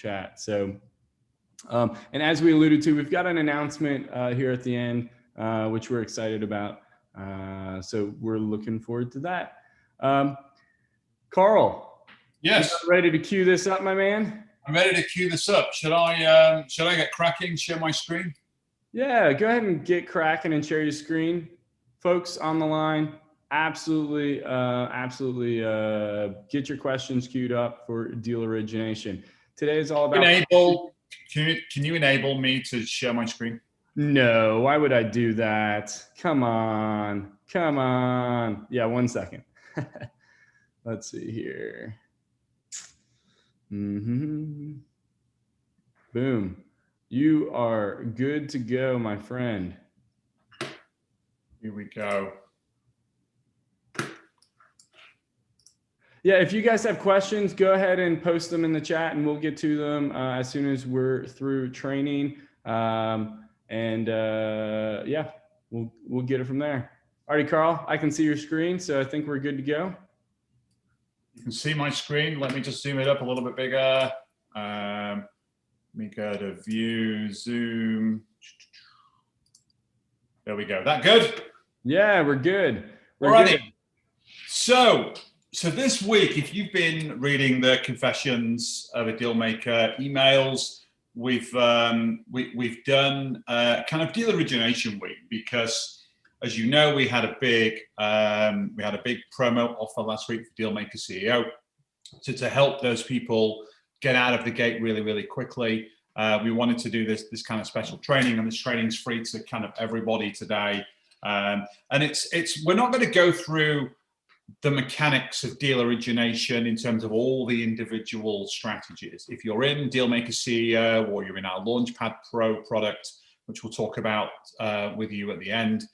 chat. So, and as we alluded to, we've got an announcement here at the end, which we're excited about. So we're looking forward to that. Carl, yes, you ready to cue this up, my man? I'm ready to cue this up. Should I get cracking? Share my screen? Yeah, go ahead and get cracking and share your screen, folks on the line. Absolutely, get your questions queued up for Deal Origination. Today is all about. Can you enable me to share my screen? No, why would I do that? Come on. Yeah, 1 second. Let's see here. Boom. You are good to go, my friend. Here we go. Yeah, if you guys have questions, go ahead and post them in the chat and we'll get to them as soon as we're through training. Yeah, we'll get it from there. Alrighty, Carl, I can see your screen, so I think we're good to go. You can see my screen. Let me just zoom it up a little bit bigger. Let me go to view, zoom. There we go. That good? Yeah, we're good. Alrighty. So this week, if you've been reading the Confessions of a Dealmaker emails, we've done kind of Deal Origination Week, because as you know, we had a big promo offer last week for Dealmaker CEO to help those people get out of the gate really, really quickly. We wanted to do this kind of special training, and this training's free to kind of everybody today. And we're not going to go through the mechanics of deal origination in terms of all the individual strategies. If you're in Dealmaker CEO or you're in our Launchpad Pro product, which we'll talk about with you at the end,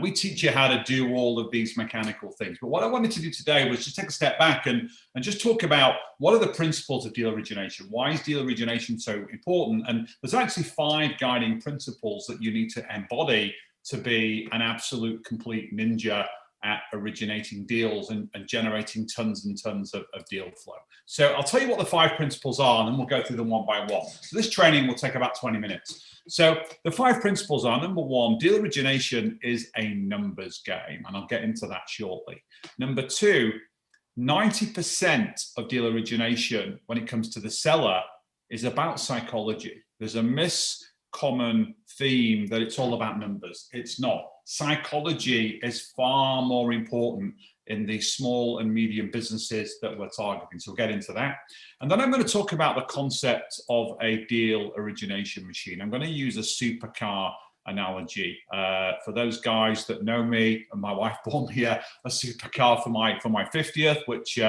we teach you how to do all of these mechanical things. But what I wanted to do today was just take a step back and just talk about what are the principles of deal origination. Why is deal origination so important? And there's actually 5 guiding principles that you need to embody to be an absolute complete ninja at originating deals and generating tons and tons of deal flow. So I'll tell you what the 5 principles are, and then we'll go through them one by one. So this training will take about 20 minutes. So the 5 principles are: number 1, deal origination is a numbers game, and I'll get into that shortly. Number 2, 90% of deal origination when it comes to the seller is about psychology. There's a common theme that it's all about numbers. It's not. Psychology is far more important in the small and medium businesses that we're targeting. So we'll get into that. And then I'm going to talk about the concept of a deal origination machine. I'm going to use a supercar analogy. For those guys that know me, and my wife bought me a supercar for my 50th, which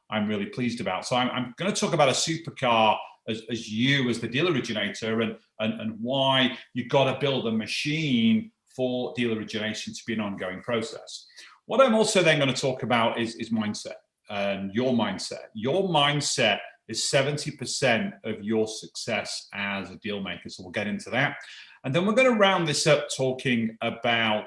I'm really pleased about. So I'm going to talk about a supercar as you as the deal originator, and why you've got to build a machine for deal origination to be an ongoing process. What I'm also then going to talk about is mindset, and your mindset. Your mindset is 70% of your success as a deal maker. So we'll get into that. And then we're going to round this up talking about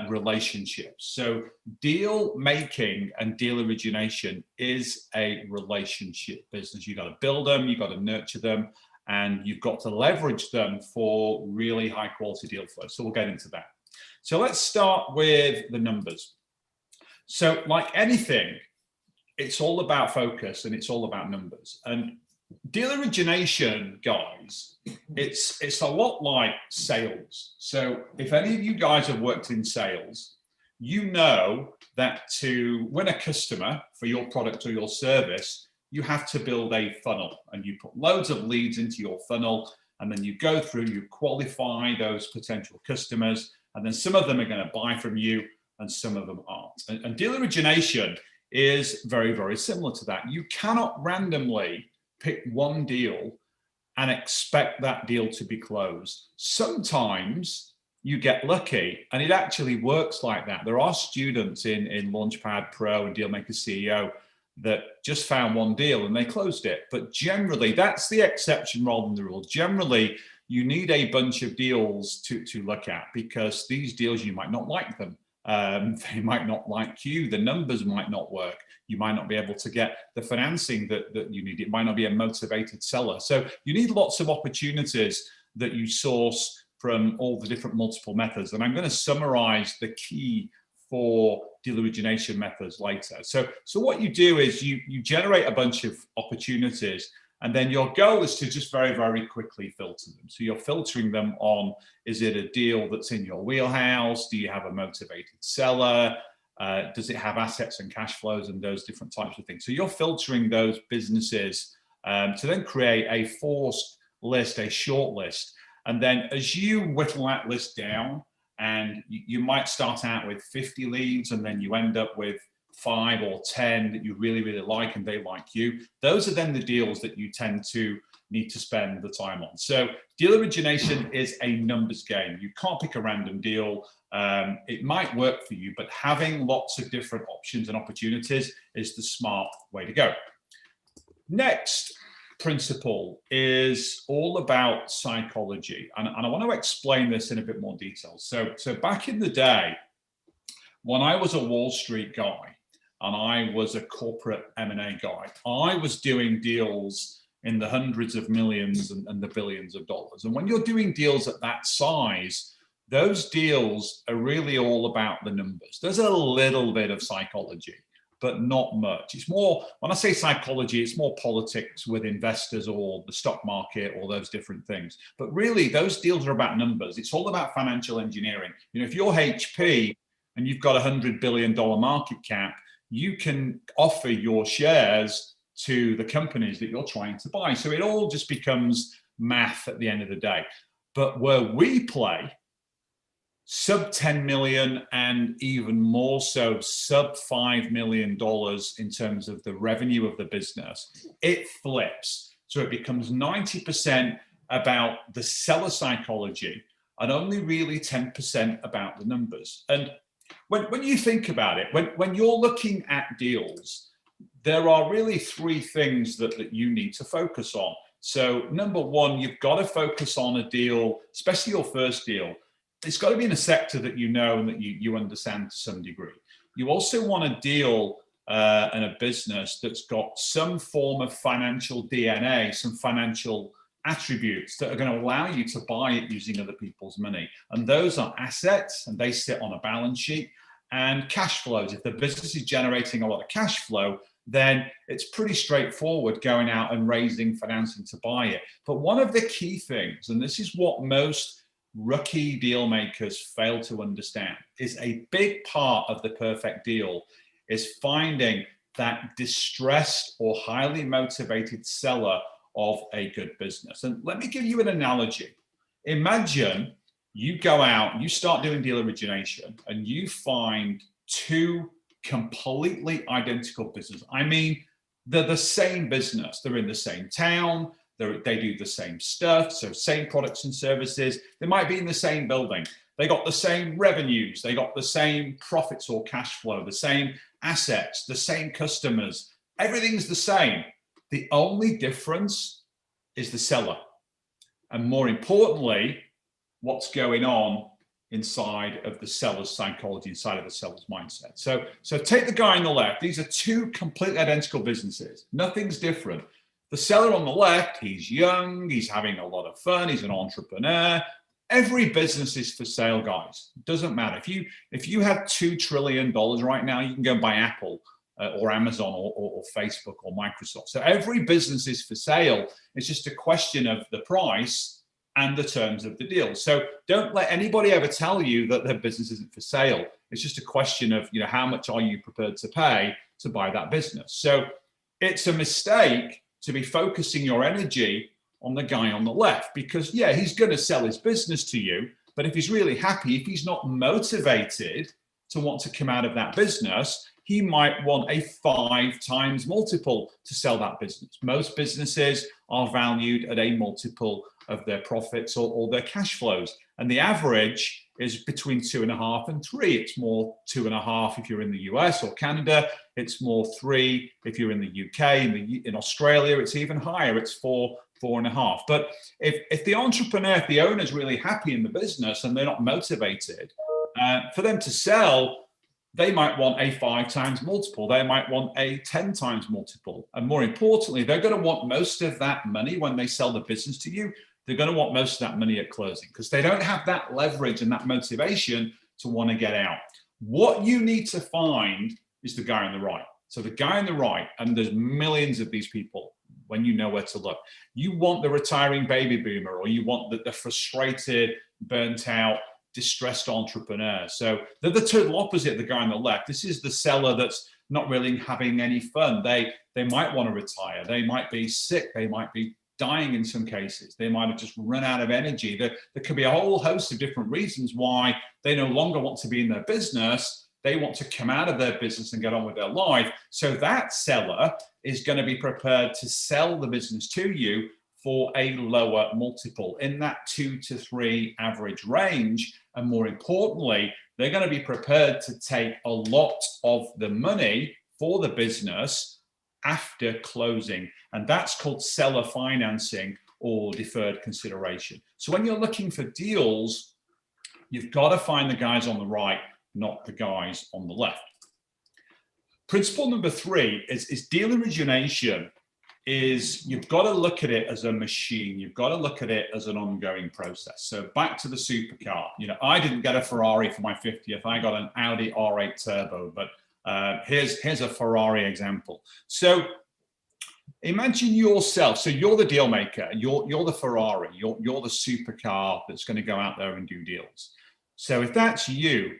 relationships. So deal making and deal origination is a relationship business. You've got to build them, you've got to nurture them, and you've got to leverage them for really high quality deal flow. So we'll get into that. So let's start with the numbers. So like anything, it's all about focus and it's all about numbers. And deal origination, guys, it's a lot like sales. So if any of you guys have worked in sales, you know that to win a customer for your product or your service, you have to build a funnel, and you put loads of leads into your funnel, and then you go through, you qualify those potential customers, and then some of them are going to buy from you and some of them aren't. And deal origination is very, very similar to that. You cannot randomly pick one deal and expect that deal to be closed. Sometimes you get lucky, and it actually works like that. There are students in Launchpad Pro and Dealmaker CEO that just found one deal and they closed it. But generally, that's the exception rather than the rule. Generally, you need a bunch of deals to look at, because these deals, you might not like them. They might not like you. The numbers might not work. You might not be able to get the financing that you need. It might not be a motivated seller. So you need lots of opportunities that you source from all the different multiple methods. And I'm going to summarize the key for deal origination methods later. So what you do is you generate a bunch of opportunities, and then your goal is to just very, very quickly filter them. So you're filtering them on, is it a deal that's in your wheelhouse? Do you have a motivated seller? Does it have assets and cash flows and those different types of things? So you're filtering those businesses to then create a forced list, a short list. And then as you whittle that list down, and you might start out with 50 leads, and then you end up with 5 or 10 that you really, really like and they like you. Those are then the deals that you tend to need to spend the time on. So deal origination is a numbers game. You can't pick a random deal. It might work for you, but having lots of different options and opportunities is the smart way to go. Next principle is all about psychology. And I want to explain this in a bit more detail. So back in the day, when I was a Wall Street guy and I was a corporate M&A guy, I was doing deals in the hundreds of millions and the billions of dollars. And when you're doing deals at that size, those deals are really all about the numbers. There's a little bit of psychology, but not much. It's more, when I say psychology, it's more politics with investors or the stock market or those different things. But really, those deals are about numbers. It's all about financial engineering. You know, if you're HP and you've got a $100 billion market cap, you can offer your shares to the companies that you're trying to buy. So it all just becomes math at the end of the day. But where we play, sub 10 million and even more so sub $5 million in terms of the revenue of the business, it flips. So it becomes 90% about the seller psychology and only really 10% about the numbers. And when you think about it, when you're looking at deals, there are really 3 things that you need to focus on. So number one, you've got to focus on a deal, especially your first deal. It's got to be in a sector that you know and that you understand to some degree. You also want a deal and a business that's got some form of financial DNA, some financial attributes that are going to allow you to buy it using other people's money. And those are assets, and they sit on a balance sheet, and cash flows. If the business is generating a lot of cash flow, then it's pretty straightforward going out and raising financing to buy it. But one of the key things, and this is what most rookie deal makers fail to understand, is a big part of the perfect deal is finding that distressed or highly motivated seller of a good business. And let me give you an analogy. Imagine you go out, you start doing deal origination, and you find 2 completely identical businesses. I mean, they're the same business. They're in the same town. They do the same stuff, so same products and services. They might be in the same building. They got the same revenues. They got the same profits or cash flow, the same assets, the same customers. Everything's the same. The only difference is the seller. And more importantly, what's going on inside of the seller's psychology, inside of the seller's mindset. So take the guy on the left. These are 2 completely identical businesses. Nothing's different. The seller on the left, he's young, he's having a lot of fun, he's an entrepreneur. Every business is for sale, guys. It doesn't matter. If you have $2 trillion right now, you can go and buy Apple or Amazon or Facebook or Microsoft. So every business is for sale. It's just a question of the price and the terms of the deal. So don't let anybody ever tell you that their business isn't for sale. It's just a question of, you know, how much are you prepared to pay to buy that business? So it's a mistake to be focusing your energy on the guy on the left, because yeah, he's going to sell his business to you, but if he's really happy, if he's not motivated to want to come out of that business, he might want a 5 times multiple to sell that business. Most businesses are valued at a multiple of their profits or their cash flows. And the average is between 2.5 and 3. It's more 2.5 if you're in the US or Canada. It's more 3 if you're in the UK. In Australia, it's even higher. It's 4.5. But if the entrepreneur, if the owner is really happy in the business and they're not motivated, for them to sell, they might want a 5 times multiple. They might want a 10 times multiple. And more importantly, they're going to want most of that money when they sell the business to you. They're going to want most of that money at closing because they don't have that leverage and that motivation to want to get out. What you need to find is the guy on the right. So the guy on the right, and there's millions of these people when you know where to look. You want the retiring baby boomer, or you want the frustrated, burnt out, distressed entrepreneur. So they're the total opposite of the guy on the left. This is the seller that's not really having any fun. They might want to retire. They might be sick. They might be dying in some cases. They might have just run out of energy. There could be a whole host of different reasons why they no longer want to be in their business. They want to come out of their business and get on with their life. So that seller is going to be prepared to sell the business to you for a lower multiple in that 2 to 3 average range. And more importantly, they're going to be prepared to take a lot of the money for the business after closing. And that's called seller financing or deferred consideration. So when you're looking for deals, you've got to find the guys on the right, not the guys on the left. Principle number 3 is deal origination. Is you've got to look at it as a machine. You've got to look at it as an ongoing process. So back to the supercar. You know, I didn't get a Ferrari for my 50th. I got an Audi R8 Turbo, but here's a Ferrari example. So imagine yourself. So you're the deal maker. You're the Ferrari. You're the supercar that's going to go out there and do deals. So if that's you,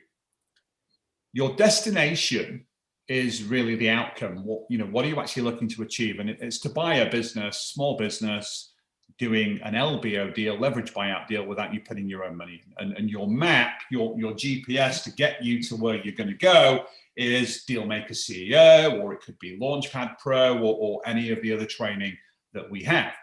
your destination is really the outcome. What are you actually looking to achieve? And it's to buy a business, small business, doing an LBO deal, leverage buyout deal without you putting your own money in. And your map, your GPS to get you to where you're going to go is Dealmaker CEO, or it could be Launchpad Pro, or any of the other training that we have.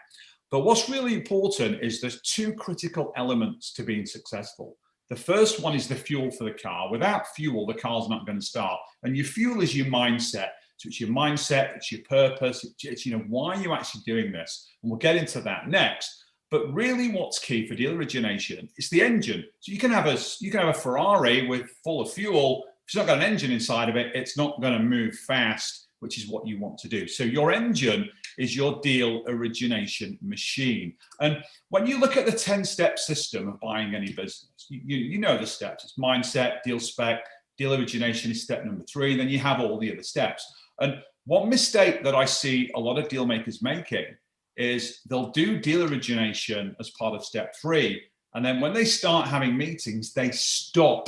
But what's really important is there's 2 critical elements to being successful. The first one is the fuel for the car. Without fuel, the car's not going to start. And your fuel is your mindset. So it's your mindset, it's your purpose, it's why are you actually doing this? And we'll get into that next. But really what's key for deal origination is the engine. So you can have a Ferrari with full of fuel. If it's not got an engine inside of it, it's not going to move fast, which is what you want to do. So your engine is your deal origination machine. And when you look at the 10-step system of buying any business, you know the steps. It's mindset, deal spec, deal origination is step number 3. Then you have all the other steps. And one mistake that I see a lot of deal makers making is they'll do deal origination as part of step 3. And then when they start having meetings, they stop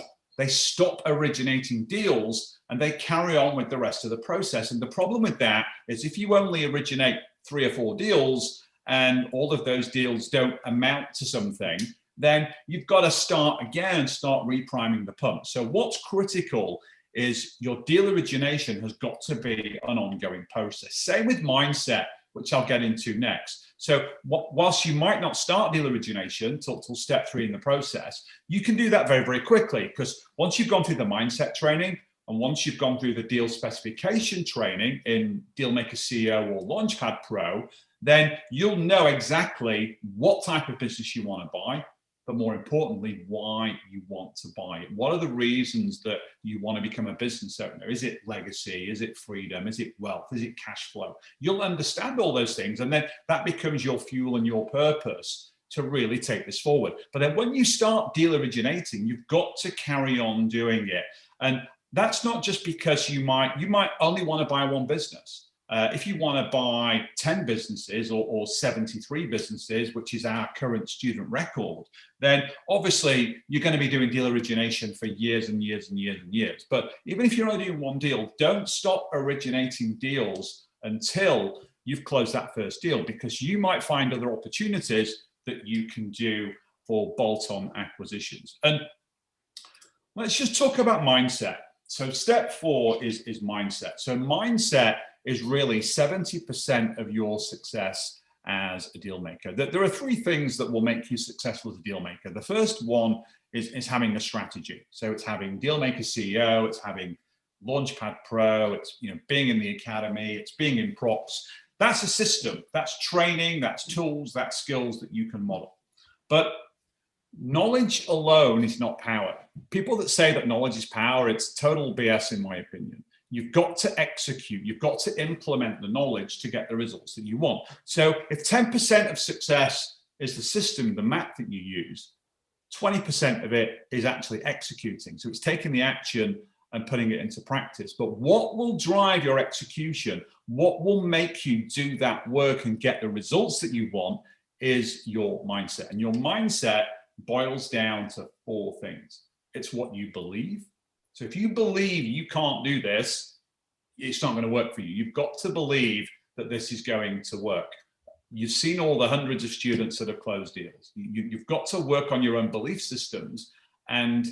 originating deals and they carry on with the rest of the process. And the problem with that is if you only originate 3 or 4 deals and all of those deals don't amount to something, then you've got to start again and start repriming the pump. So what's critical is your deal origination has got to be an ongoing process. Same with mindset, which I'll get into next. So whilst you might not start deal origination till step 3 in the process, you can do that very, very quickly, because once you've gone through the mindset training and once you've gone through the deal specification training in Dealmaker CEO or Launchpad Pro, then you'll know exactly what type of business you want to buy, but more importantly, why you want to buy it. What are the reasons that you want to become a business owner? Is it legacy? Is it freedom? Is it wealth? Is it cash flow? You'll understand all those things, and then that becomes your fuel and your purpose to really take this forward. But then when you start deal originating, you've got to carry on doing it. And that's not just because you might only want to buy one business. If you want to buy 10 businesses or 73 businesses, which is our current student record, then obviously you're going to be doing deal origination for years and years and years and years. But even if you're only doing one deal, don't stop originating deals until you've closed that first deal, because you might find other opportunities that you can do for bolt-on acquisitions. And let's just talk about mindset. So step 4 is mindset. So mindset is really 70% of your success as a deal maker. There are 3 things that will make you successful as a deal maker. The first one is having a strategy. So it's having Dealmaker CEO, it's having Launchpad Pro, it's being in the academy, it's being in props. That's a system, that's training, that's tools, that's skills that you can model. But knowledge alone is not power. people that say that knowledge is power, it's total BS in my opinion. You've got to execute, you've got to implement the knowledge to get the results that you want. So if 10% of success is the system, the map that you use, 20% of it is actually executing. So it's taking the action and putting it into practice. But what will drive your execution, what will make you do that work and get the results that you want is your mindset. And your mindset boils down to 4 things. It's what you believe. So if you believe you can't do this, it's not going to work for you. You've got to believe that this is going to work. You've seen all the hundreds of students that have closed deals. You've got to work on your own belief systems and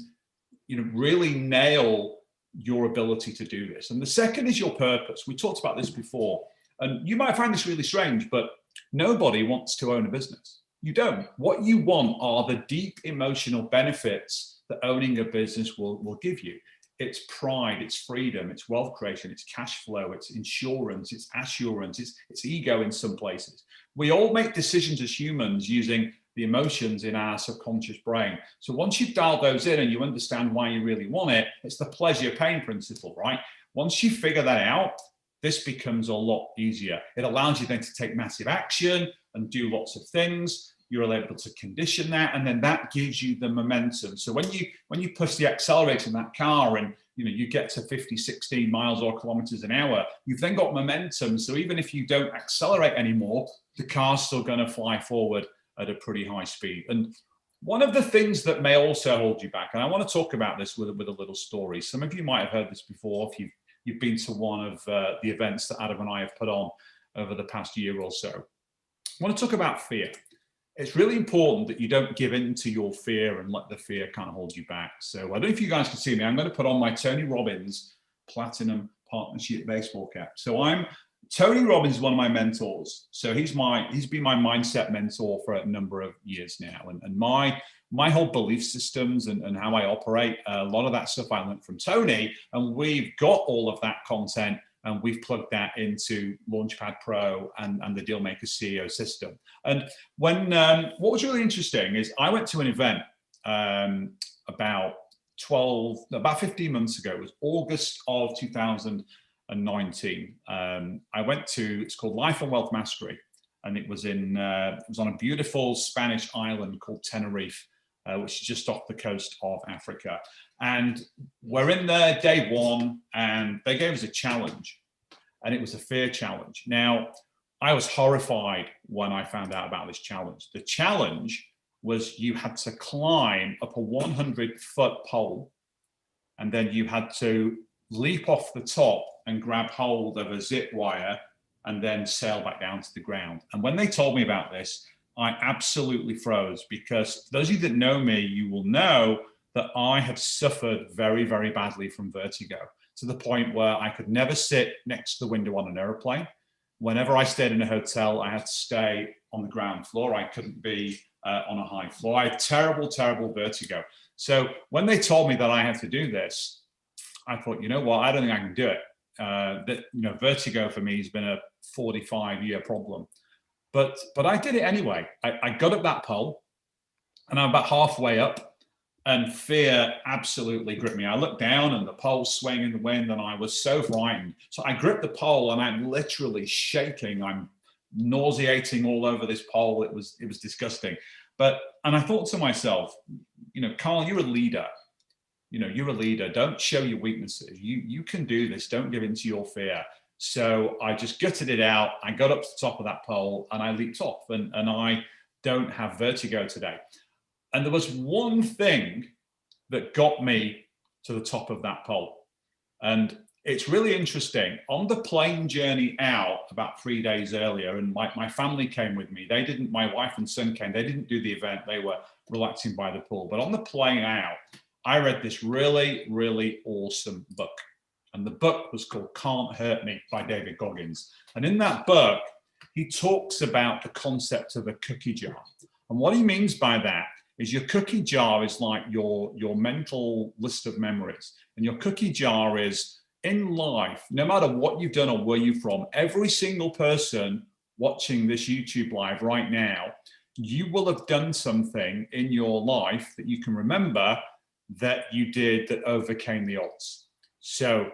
really nail your ability to do this. And the second is your purpose. We talked about this before, and you might find this really strange, but nobody wants to own a business. You don't. What you want are the deep emotional benefits that owning a business will give you. It's pride, it's freedom, it's wealth creation, it's cash flow, it's insurance, it's assurance, it's ego in some places. We all make decisions as humans using the emotions in our subconscious brain. So once you've dialed those in and you understand why you really want it, it's the pleasure pain principle, right? Once you figure that out, this becomes a lot easier. It allows you then to take massive action and do lots of things. You're able to condition that, and then that gives you the momentum. So when you push the accelerator in that car and you get to 50, 60 miles or kilometers an hour, you've then got momentum. So even if you don't accelerate anymore, the car's still going to fly forward at a pretty high speed. And one of the things that may also hold you back, and I want to talk about this with a little story. Some of you might have heard this before if you've been to one of the events that Adam and I have put on over the past year or so. I want to talk about fear. It's really important that you don't give in to your fear and let the fear kind of hold you back. So I don't know if you guys can see me. I'm going to put on my Tony Robbins Platinum Partnership baseball cap. So Tony Robbins is one of my mentors. So he's been my mindset mentor for a number of years now. And my whole belief systems and how I operate, a lot of that stuff I learned from Tony. And we've got all of that content and we've plugged that into Launchpad Pro and the Dealmaker CEO system. And what was really interesting is I went to an event about 15 months ago. It was August of 2019. I went to, it's called Life and Wealth Mastery, and it was on a beautiful Spanish island called Tenerife, which is just off the coast of Africa. And we're in there day one, and they gave us a challenge, and it was a fear challenge. Now, I was horrified when I found out about this challenge. The challenge was you had to climb up a 100-foot pole, and then you had to leap off the top and grab hold of a zip wire and then sail back down to the ground. And when they told me about this, I absolutely froze, because those of you that know me, you will know that I had suffered very, very badly from vertigo, to the point where I could never sit next to the window on an airplane. Whenever I stayed in a hotel, I had to stay on the ground floor. I couldn't be on a high floor. I had terrible, terrible vertigo. So when they told me that I had to do this, I thought, you know what, I don't think I can do it. Vertigo for me has been a 45-year problem. But I did it anyway. I got up that pole, and I'm about halfway up, and fear absolutely gripped me. I looked down, and the pole swaying in the wind, and I was so frightened. So I gripped the pole, and I'm literally shaking. I'm nauseating all over this pole. It was disgusting. And I thought to myself, Carl, you're a leader. You're a leader. Don't show your weaknesses. You can do this. Don't give in to your fear. So I just gutted it out. I got up to the top of that pole and I leaped off, and I don't have vertigo today. And there was one thing that got me to the top of that pole. And it's really interesting. On the plane journey out about 3 days earlier, and my family came with me. My wife and son came. They didn't do the event. They were relaxing by the pool. But on the plane out, I read this really, really awesome book. And the book was called Can't Hurt Me by David Goggins. And in that book, he talks about the concept of a cookie jar. And what he means by that is your cookie jar is like your mental list of memories. And your cookie jar is, in life, no matter what you've done or where you're from, every single person watching this YouTube live right now, you will have done something in your life that you can remember that you did that overcame the odds. So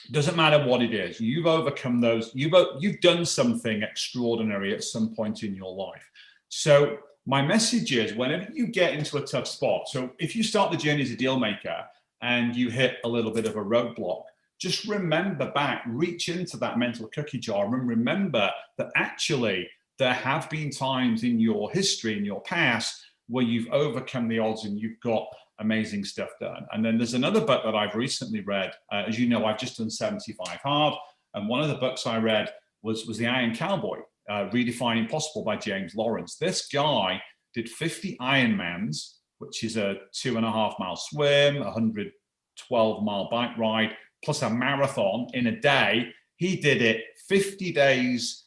it doesn't matter what it is. You've overcome those. You've done something extraordinary at some point in your life. So my message is, whenever you get into a tough spot, so if you start the journey as a deal maker and you hit a little bit of a roadblock, just remember back, reach into that mental cookie jar and remember that actually there have been times in your history, in your past, where you've overcome the odds and you've got amazing stuff done. And then there's another book that I've recently read. As you know, I've just done 75 Hard. And one of the books I read was The Iron Cowboy, Redefining Possible by James Lawrence. This guy did 50 Ironmans, which is a 2.5 mile swim, 112 mile bike ride, plus a marathon in a day. He did it 50 days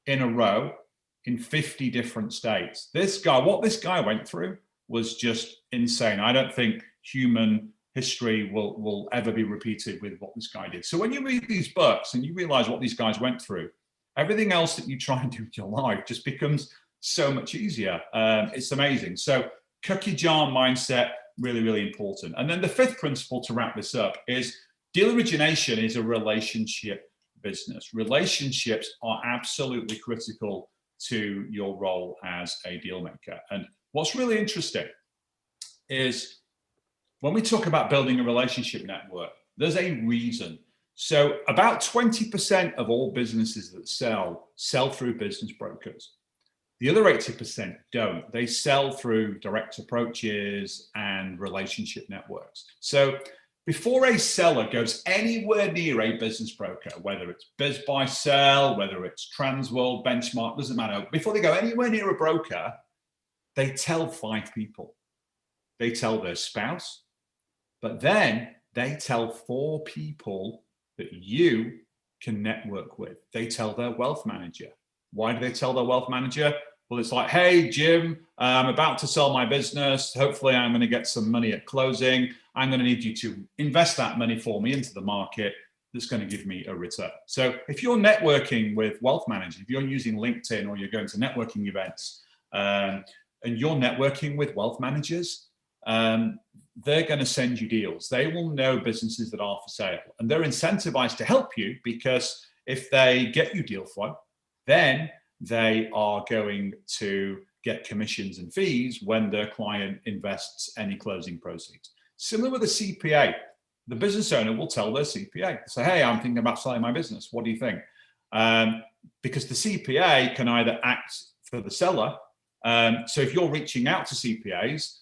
in a row in 50 different states. What this guy went through was just insane. I don't think human history will ever be repeated with what this guy did. So when you read these books and you realize what these guys went through, everything else that you try and do in your life just becomes so much easier. It's amazing. So cookie jar mindset, really, really important. And then the fifth principle to wrap this up is Deal Origination is a relationship business. Relationships are absolutely critical to your role as a deal maker. And what's really interesting is when we talk about building a relationship network, there's a reason. So about 20% of all businesses that sell through business brokers. The other 80% don't. They sell through direct approaches and relationship networks. So before a seller goes anywhere near a business broker, whether it's BizBuySell, whether it's Transworld, Benchmark, doesn't matter. Before they go anywhere near a broker, they tell 5 people. They tell their spouse, but then they tell 4 people that you can network with. They tell their wealth manager. Why do they tell their wealth manager? Well, it's like, hey, Jim, I'm about to sell my business. Hopefully, I'm going to get some money at closing. I'm going to need you to invest that money for me into the market that's going to give me a return. So if you're networking with wealth managers, if you're using LinkedIn or you're going to networking events and you're networking with wealth managers, they're going to send you deals. They will know businesses that are for sale and they're incentivized to help you because if they get you deal flow, then they are going to get commissions and fees when their client invests any closing proceeds. Similar with a CPA, the business owner will tell their CPA, say, hey, I'm thinking about selling my business. What do you think? Because the CPA can either act for the seller. So if you're reaching out to CPAs,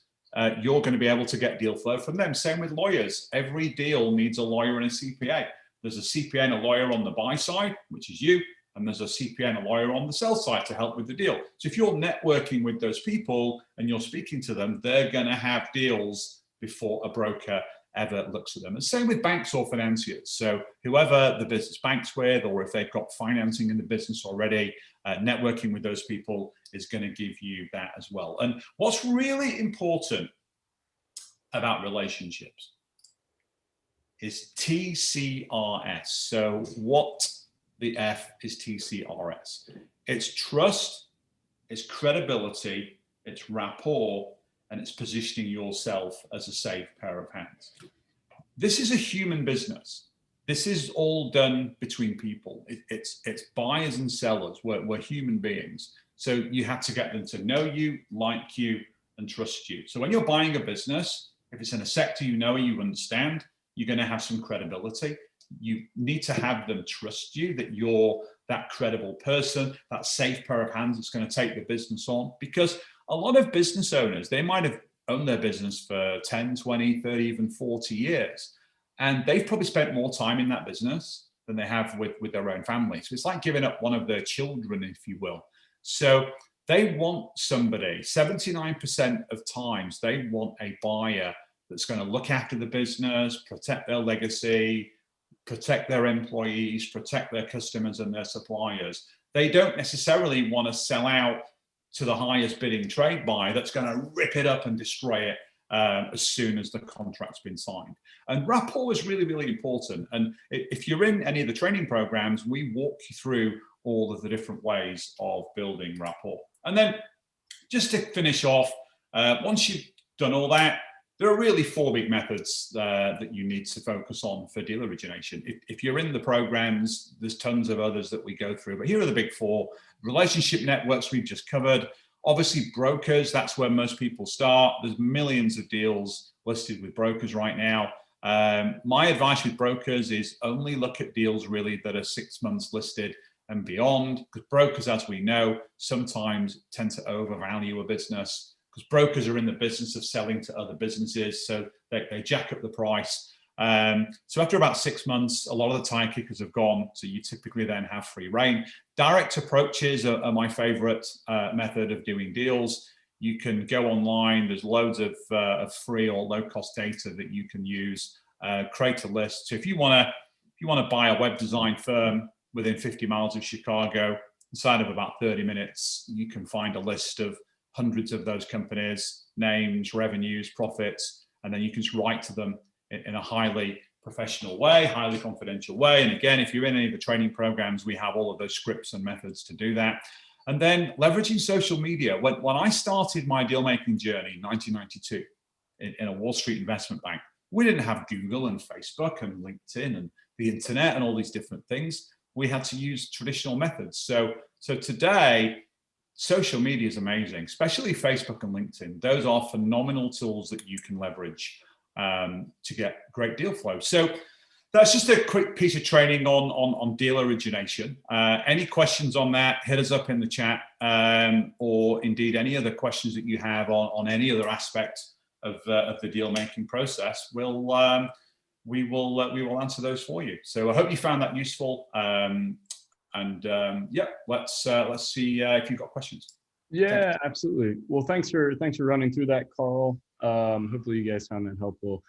you're going to be able to get deal flow from them. Same with lawyers. Every deal needs a lawyer and a CPA. There's a CPA and a lawyer on the buy side, which is you. And there's a CPA and a lawyer on the sell side to help with the deal. So if you're networking with those people and you're speaking to them, they're going to have deals before a broker ever looks at them. And same with banks or financiers. So whoever the business banks with, or if they've got financing in the business already, networking with those people is going to give you that as well. And what's really important about relationships is TCRS. So what the F is TCRS. It's trust, it's credibility, it's rapport, and it's positioning yourself as a safe pair of hands. This is a human business. This is all done between people. It's buyers and sellers. We're human beings. So you have to get them to know you, like you, and trust you. So when you're buying a business, if it's in a sector you know and you understand, you're going to have some credibility. You need to have them trust you, that you're that credible person, that safe pair of hands that's going to take the business on. Because a lot of business owners, they might have owned their business for 10, 20, 30, even 40 years. And they've probably spent more time in that business than they have with their own family. So it's like giving up one of their children, if you will. So they want somebody, 79% of times, they want a buyer that's going to look after the business, protect their legacy, protect their employees, protect their customers and their suppliers. They don't necessarily want to sell out to the highest bidding trade buyer that's going to rip it up and destroy it as soon as the contract's been signed. And rapport is really, really important. And if you're in any of the training programs, we walk you through all of the different ways of building rapport. And then just to finish off, once you've done all that, there are really four big methods that you need to focus on for deal origination. If you're in the programs, there's tons of others that we go through, but here are the big four. Relationship networks we've just covered. Obviously brokers, that's where most people start. There's millions of deals listed with brokers right now. My advice with brokers is only look at deals really that are 6 months listed and beyond, because brokers, as we know, sometimes tend to overvalue a business, because brokers are in the business of selling to other businesses, so they jack up the price. So after about 6 months, a lot of the tire kickers have gone, so you typically then have free reign. Direct approaches are my favorite method of doing deals. You can go online, there's loads of free or low-cost data that you can use, create a list. So if you want to buy a web design firm within 50 miles of Chicago, inside of about 30 minutes, you can find a list of hundreds of those companies, names, revenues, profits, and then you can just write to them in a highly professional way, highly confidential way. And again, if you're in any of the training programs, we have all of those scripts and methods to do that. And then leveraging social media. When I started my deal making journey in 1992 in a Wall Street investment bank, we didn't have Google and Facebook and LinkedIn and the internet and all these different things. We had to use traditional methods. So today, social media is amazing, especially Facebook and LinkedIn. Those are phenomenal tools that you can leverage to get great deal flow. So that's just a quick piece of training on deal origination. Any questions on that, hit us up in the chat, or indeed any other questions that you have on any other aspect of the deal making process. We will answer those for you. So I hope you found that useful. Yeah, let's see if you've got questions. Yeah, absolutely. Well, thanks for running through that, Carl. Hopefully you guys found that helpful.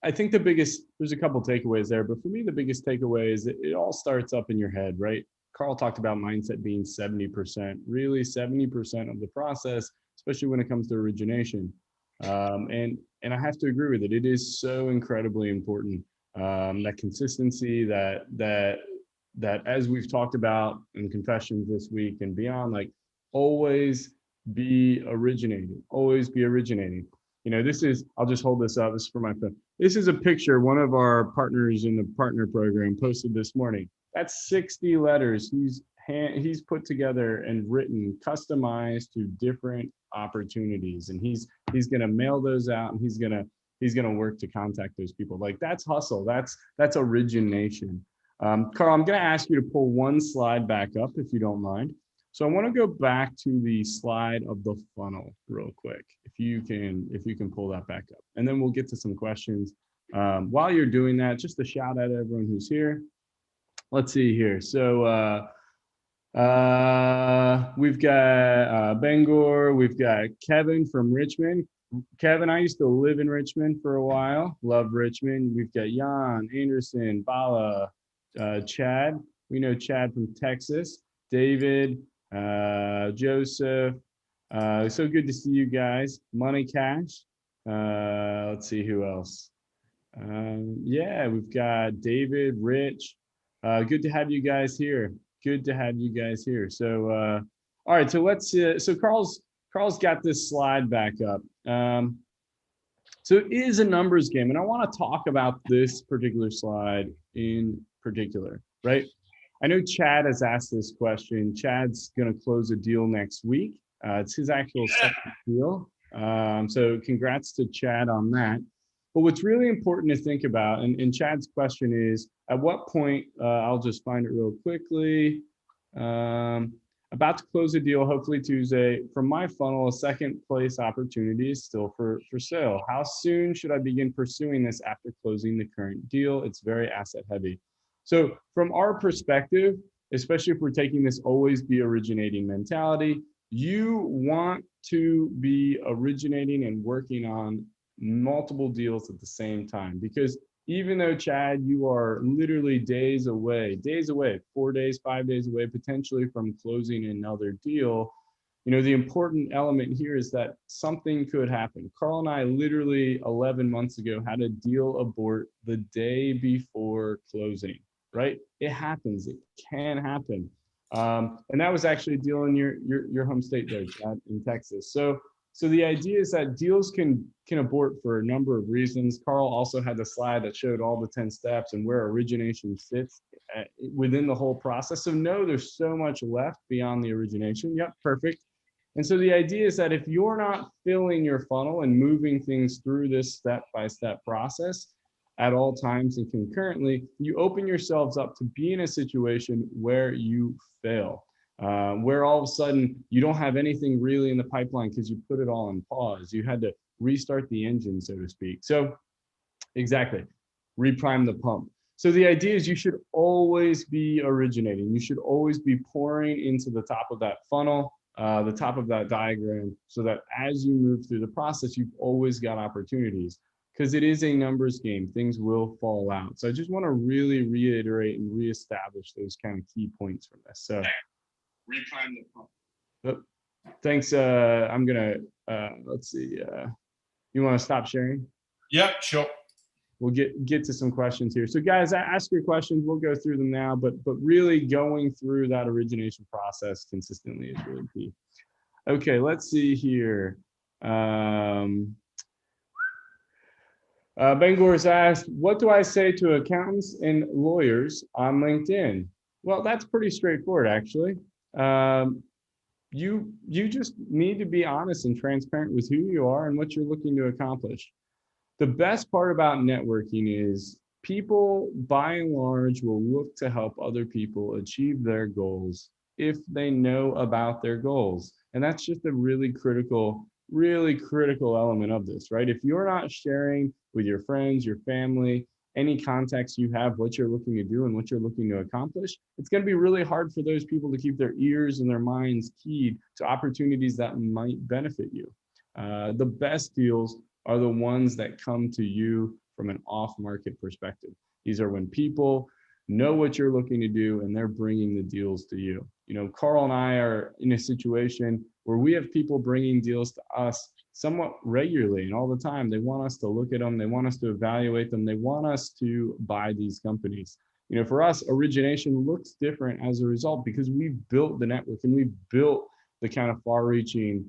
I think there's a couple takeaways there, but for me, the biggest takeaway is that it all starts up in your head, right? Carl talked about mindset being 70%, really 70% of the process, especially when it comes to origination. And I have to agree with it. It is so incredibly important, that consistency, that as we've talked about in confessions this week and beyond, like always be originating, always be originating. You know, I'll just hold this up. This is for my phone. This is a picture one of our partners in the partner program posted this morning. That's 60 letters he's put together and written, customized to different opportunities. And he's going to mail those out, and he's going to work to contact those people. Like, that's hustle. That's origination. Carl, I'm going to ask you to pull one slide back up if you don't mind. So I want to go back to the slide of the funnel real quick, if you can pull that back up, and then we'll get to some questions. While you're doing that, just a shout out to everyone who's here. Let's see here. So we've got Bangor, we've got Kevin from Richmond. Kevin, I used to live in Richmond for a while. Love Richmond. We've got Jan, Anderson, Bala, Chad. We know Chad from Texas. David, Joseph. So good to see you guys. Money Cash. Let's see who else. Yeah, we've got David, Rich. Good to have you guys here. Good to have you guys here. So, all right. So let's. So Carl's got this slide back up. So it is a numbers game, and I want to talk about this particular slide in particular, right? I know Chad has asked this question. Chad's going to close a deal next week. It's his actual second deal. So congrats to Chad on that. But what's really important to think about, and Chad's question is, at what point, I'll just find it real quickly, about to close a deal, hopefully Tuesday. From my funnel, a second place opportunity is still for sale. How soon should I begin pursuing this after closing the current deal? It's very asset heavy. So from our perspective, especially if we're taking this always be originating mentality, you want to be originating and working on multiple deals at the same time. Because even though, Chad, you are literally days away, 4 days, 5 days away, potentially from closing another deal, you know, the important element here is that something could happen. Carl and I literally 11 months ago had a deal abort the day before closing, right? It happens. It can happen. And that was actually a deal in your home state there, Chad, in Texas. So So the idea is that deals can abort for a number of reasons. Carl also had the slide that showed all the 10 steps and where origination sits within the whole process. So no, there's so much left beyond the origination. Yep, perfect. And so the idea is that if you're not filling your funnel and moving things through this step-by-step process at all times and concurrently, you open yourselves up to be in a situation where you fail, where all of a sudden you don't have anything really in the pipeline because you put it all on pause. You had to restart the engine, so to speak. So exactly, reprime the pump. So the idea is you should always be originating. You should always be pouring into the top of that funnel, the top of that diagram, so that as you move through the process, you've always got opportunities, because it is a numbers game. Things will fall out. So I just want to really reiterate and reestablish those kind of key points from this. So reprime the pump. Oh, thanks. I'm gonna let's see. You want to stop sharing? Yeah, sure. We'll get to some questions here. So guys, ask your questions. We'll go through them now, but really going through that origination process consistently is really key. Okay, let's see here. Bengor's asked, what do I say to accountants and lawyers on LinkedIn? Well, that's pretty straightforward, actually. You just need to be honest and transparent with who you are and what you're looking to accomplish. The best part about networking is people, by and large, will look to help other people achieve their goals if they know about their goals. And that's just a really critical element of this, right? If you're not sharing with your friends, your family, any context you have, what you're looking to do and what you're looking to accomplish, it's going to be really hard for those people to keep their ears and their minds keyed to opportunities that might benefit you. The best deals are the ones that come to you from an off-market perspective. These are when people know what you're looking to do and they're bringing the deals to you. You know, Carl and I are in a situation where we have people bringing deals to us somewhat regularly and all the time. They want us to look at them. They want us to evaluate them. They want us to buy these companies. You know, for us, origination looks different as a result because we've built the network and we've built the kind of far-reaching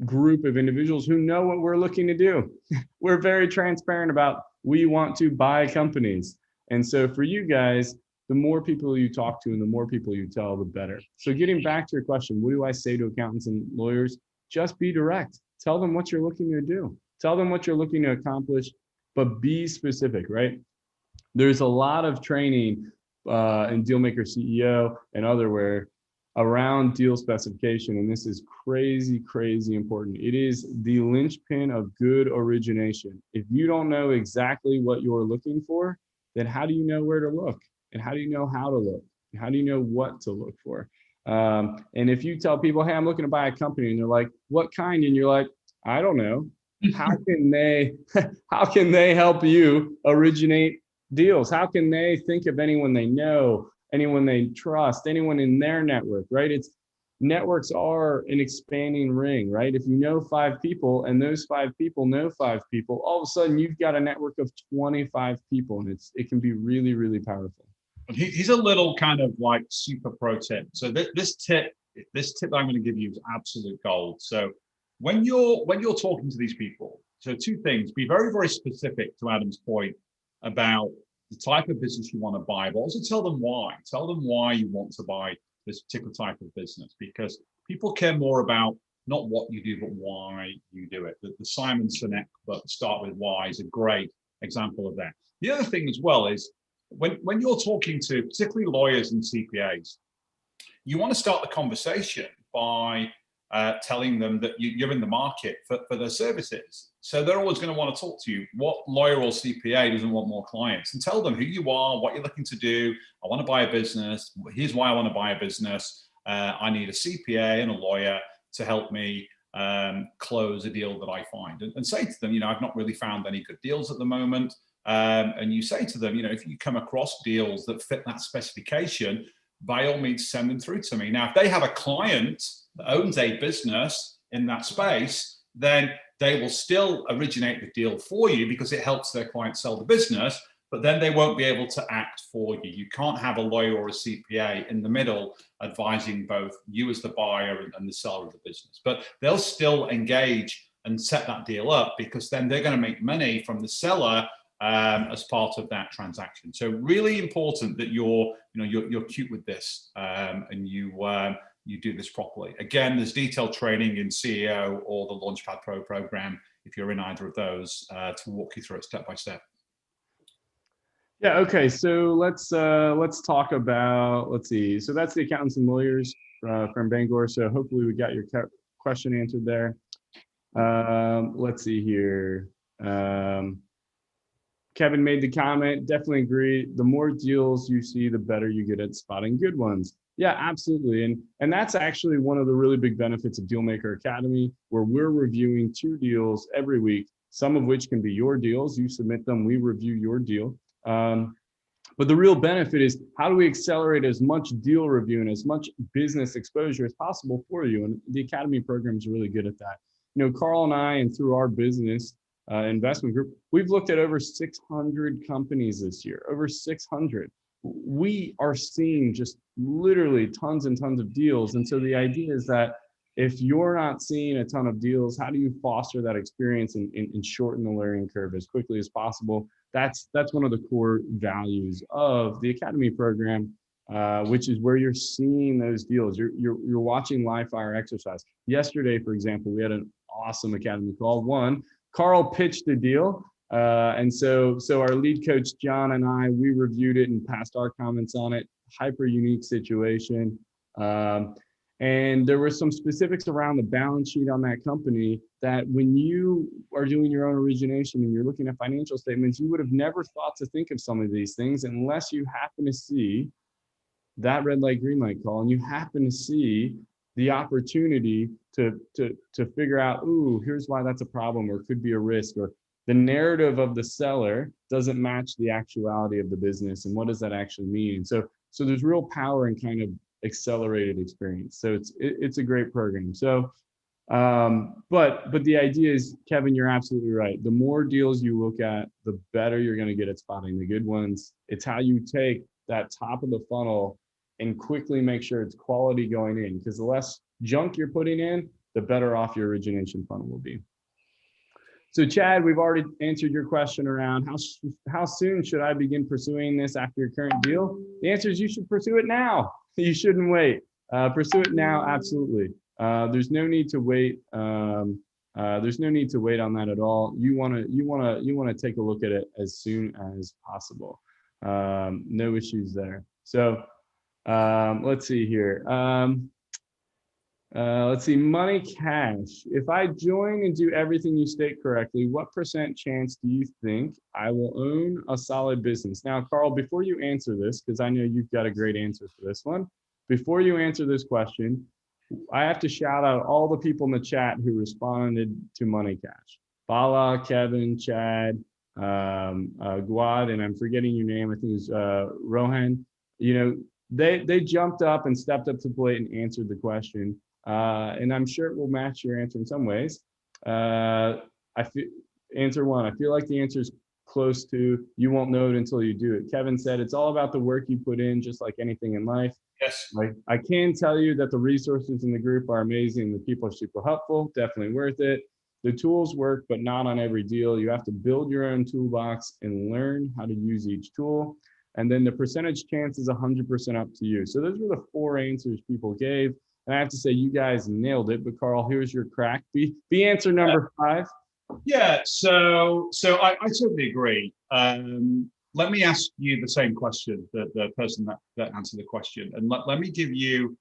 group of individuals who know what we're looking to do. We're very transparent about we want to buy companies. And so for you guys, the more people you talk to and the more people you tell, the better. So getting back to your question, what do I say to accountants and lawyers? Just be direct. Tell them what you're looking to do. Tell them what you're looking to accomplish, but be specific, right? There's a lot of training in Dealmaker CEO and otherwhere around deal specification, and this is crazy important. It is the linchpin of good origination. If you don't know exactly what you're looking for, then how do you know where to look? And how do you know how to look? And how do you know what to look for? And if you tell people, hey, I'm looking to buy a company, and they're like, what kind? And you're like, I don't know. How can they help you originate deals? How can they think of anyone they know, anyone they trust, anyone in their network, right? Networks are an expanding ring, right? If you know 5 people and those 5 people know 5 people, all of a sudden you've got a network of 25 people, and it can be really powerful. Here's a little kind of like super pro tip. So this tip that I'm going to give you is absolute gold. So when you're talking to these people, so 2 things: be very specific to Adam's point about the type of business you want to buy, but also tell them why. Tell them why you want to buy this particular type of business, because people care more about not what you do, but why you do it. The Simon Sinek book, Start With Why, is a great example of that. The other thing as well is when you're talking to particularly lawyers and CPAs, you want to start the conversation by telling them that you're in the market for their services. So they're always going to want to talk to you. What lawyer or CPA doesn't want more clients? And tell them who you are, what you're looking to do. I want to buy a business. Here's why I want to buy a business. I need a CPA and a lawyer to help me close a deal that I find. And say to them, I've not really found any good deals at the moment. And you say to them, if you come across deals that fit that specification, by all means, send them through to me. Now, if they have a client that owns a business in that space, then they will still originate the deal for you because it helps their client sell the business. but then they won't be able to act for you. You can't have a lawyer or a CPA in the middle advising both you as the buyer and the seller of the business. But they'll still engage and set that deal up, because then they're going to make money from the seller as part of that transaction. So really important that you're cute with this, and you do this properly. Again, there's detailed training in CEO or the Launchpad Pro program, if you're in either of those, to walk you through it step by step. Yeah. Okay. So let's talk about, let's see. So that's the accountants and lawyers from Bangor. So hopefully we got your question answered there. Let's see here. Kevin made the comment, definitely agree. The more deals you see, the better you get at spotting good ones. Yeah, absolutely. And that's actually one of the really big benefits of Dealmaker Academy, where we're reviewing 2 deals every week, some of which can be your deals. You submit them, we review your deal. But the real benefit is, how do we accelerate as much deal review and as much business exposure as possible for you? And the Academy program is really good at that. You know, Carl and I, and through our business investment group, we've looked at over 600 companies this year, over 600. We are seeing just literally tons and tons of deals. And so the idea is that if you're not seeing a ton of deals, how do you foster that experience and shorten the learning curve as quickly as possible? That's one of the core values of the Academy program, which is where you're seeing those deals. You're watching live fire exercise. Yesterday, for example, we had an awesome Academy call. One, Carl pitched a deal. And so our lead coach, John, and I, we reviewed it and passed our comments on it. Hyper unique situation. And there were some specifics around the balance sheet on that company that when you are doing your own origination and you're looking at financial statements, you would have never thought to think of some of these things unless you happen to see that red light, green light call, and you happen to see the opportunity to figure out, ooh, here's why that's a problem, or could be a risk, or the narrative of the seller doesn't match the actuality of the business, and what does that actually mean? So there's real power in kind of accelerated experience. So it's a great program. So but the idea is, Kevin, you're absolutely right. The more deals you look at, the better you're going to get at spotting the good ones. It's how you take that top of the funnel and quickly make sure it's quality going in, because the less junk you're putting in, the better off your origination funnel will be. So Chad, we've already answered your question around how soon should I begin pursuing this after your current deal? The answer is you should pursue it now. You shouldn't wait. Pursue it now, absolutely. There's no need to wait. There's no need to wait on that at all. You want to take a look at it as soon as possible. No issues there. So let's see here. Let's see, money cash. If I join and do everything you state correctly, what % chance do you think I will own a solid business? Now, Carl, before you answer this, because I know you've got a great answer for this one, before you answer this question, I have to shout out all the people in the chat who responded to money cash. Bala, Kevin, Chad, Guad, and I'm forgetting your name, I think it was Rohan. You know, they jumped up and stepped up to the plate and answered the question. And I'm sure it will match your answer in some ways. Answer one, I feel like the answer is close to, you won't know it until you do it. Kevin said, it's all about the work you put in, just like anything in life. Yes. Like, I can tell you that the resources in the group are amazing. The people are super helpful, definitely worth it. The tools work, but not on every deal. You have to build your own toolbox and learn how to use each tool. And then the percentage chance is 100% up to you. So those were the 4 answers people gave. And I have to say, you guys nailed it. But Carl, here's your crack. Be answer number 5. Yeah. So I totally agree. Let me ask you the same question, the person that answered the question, and let me give you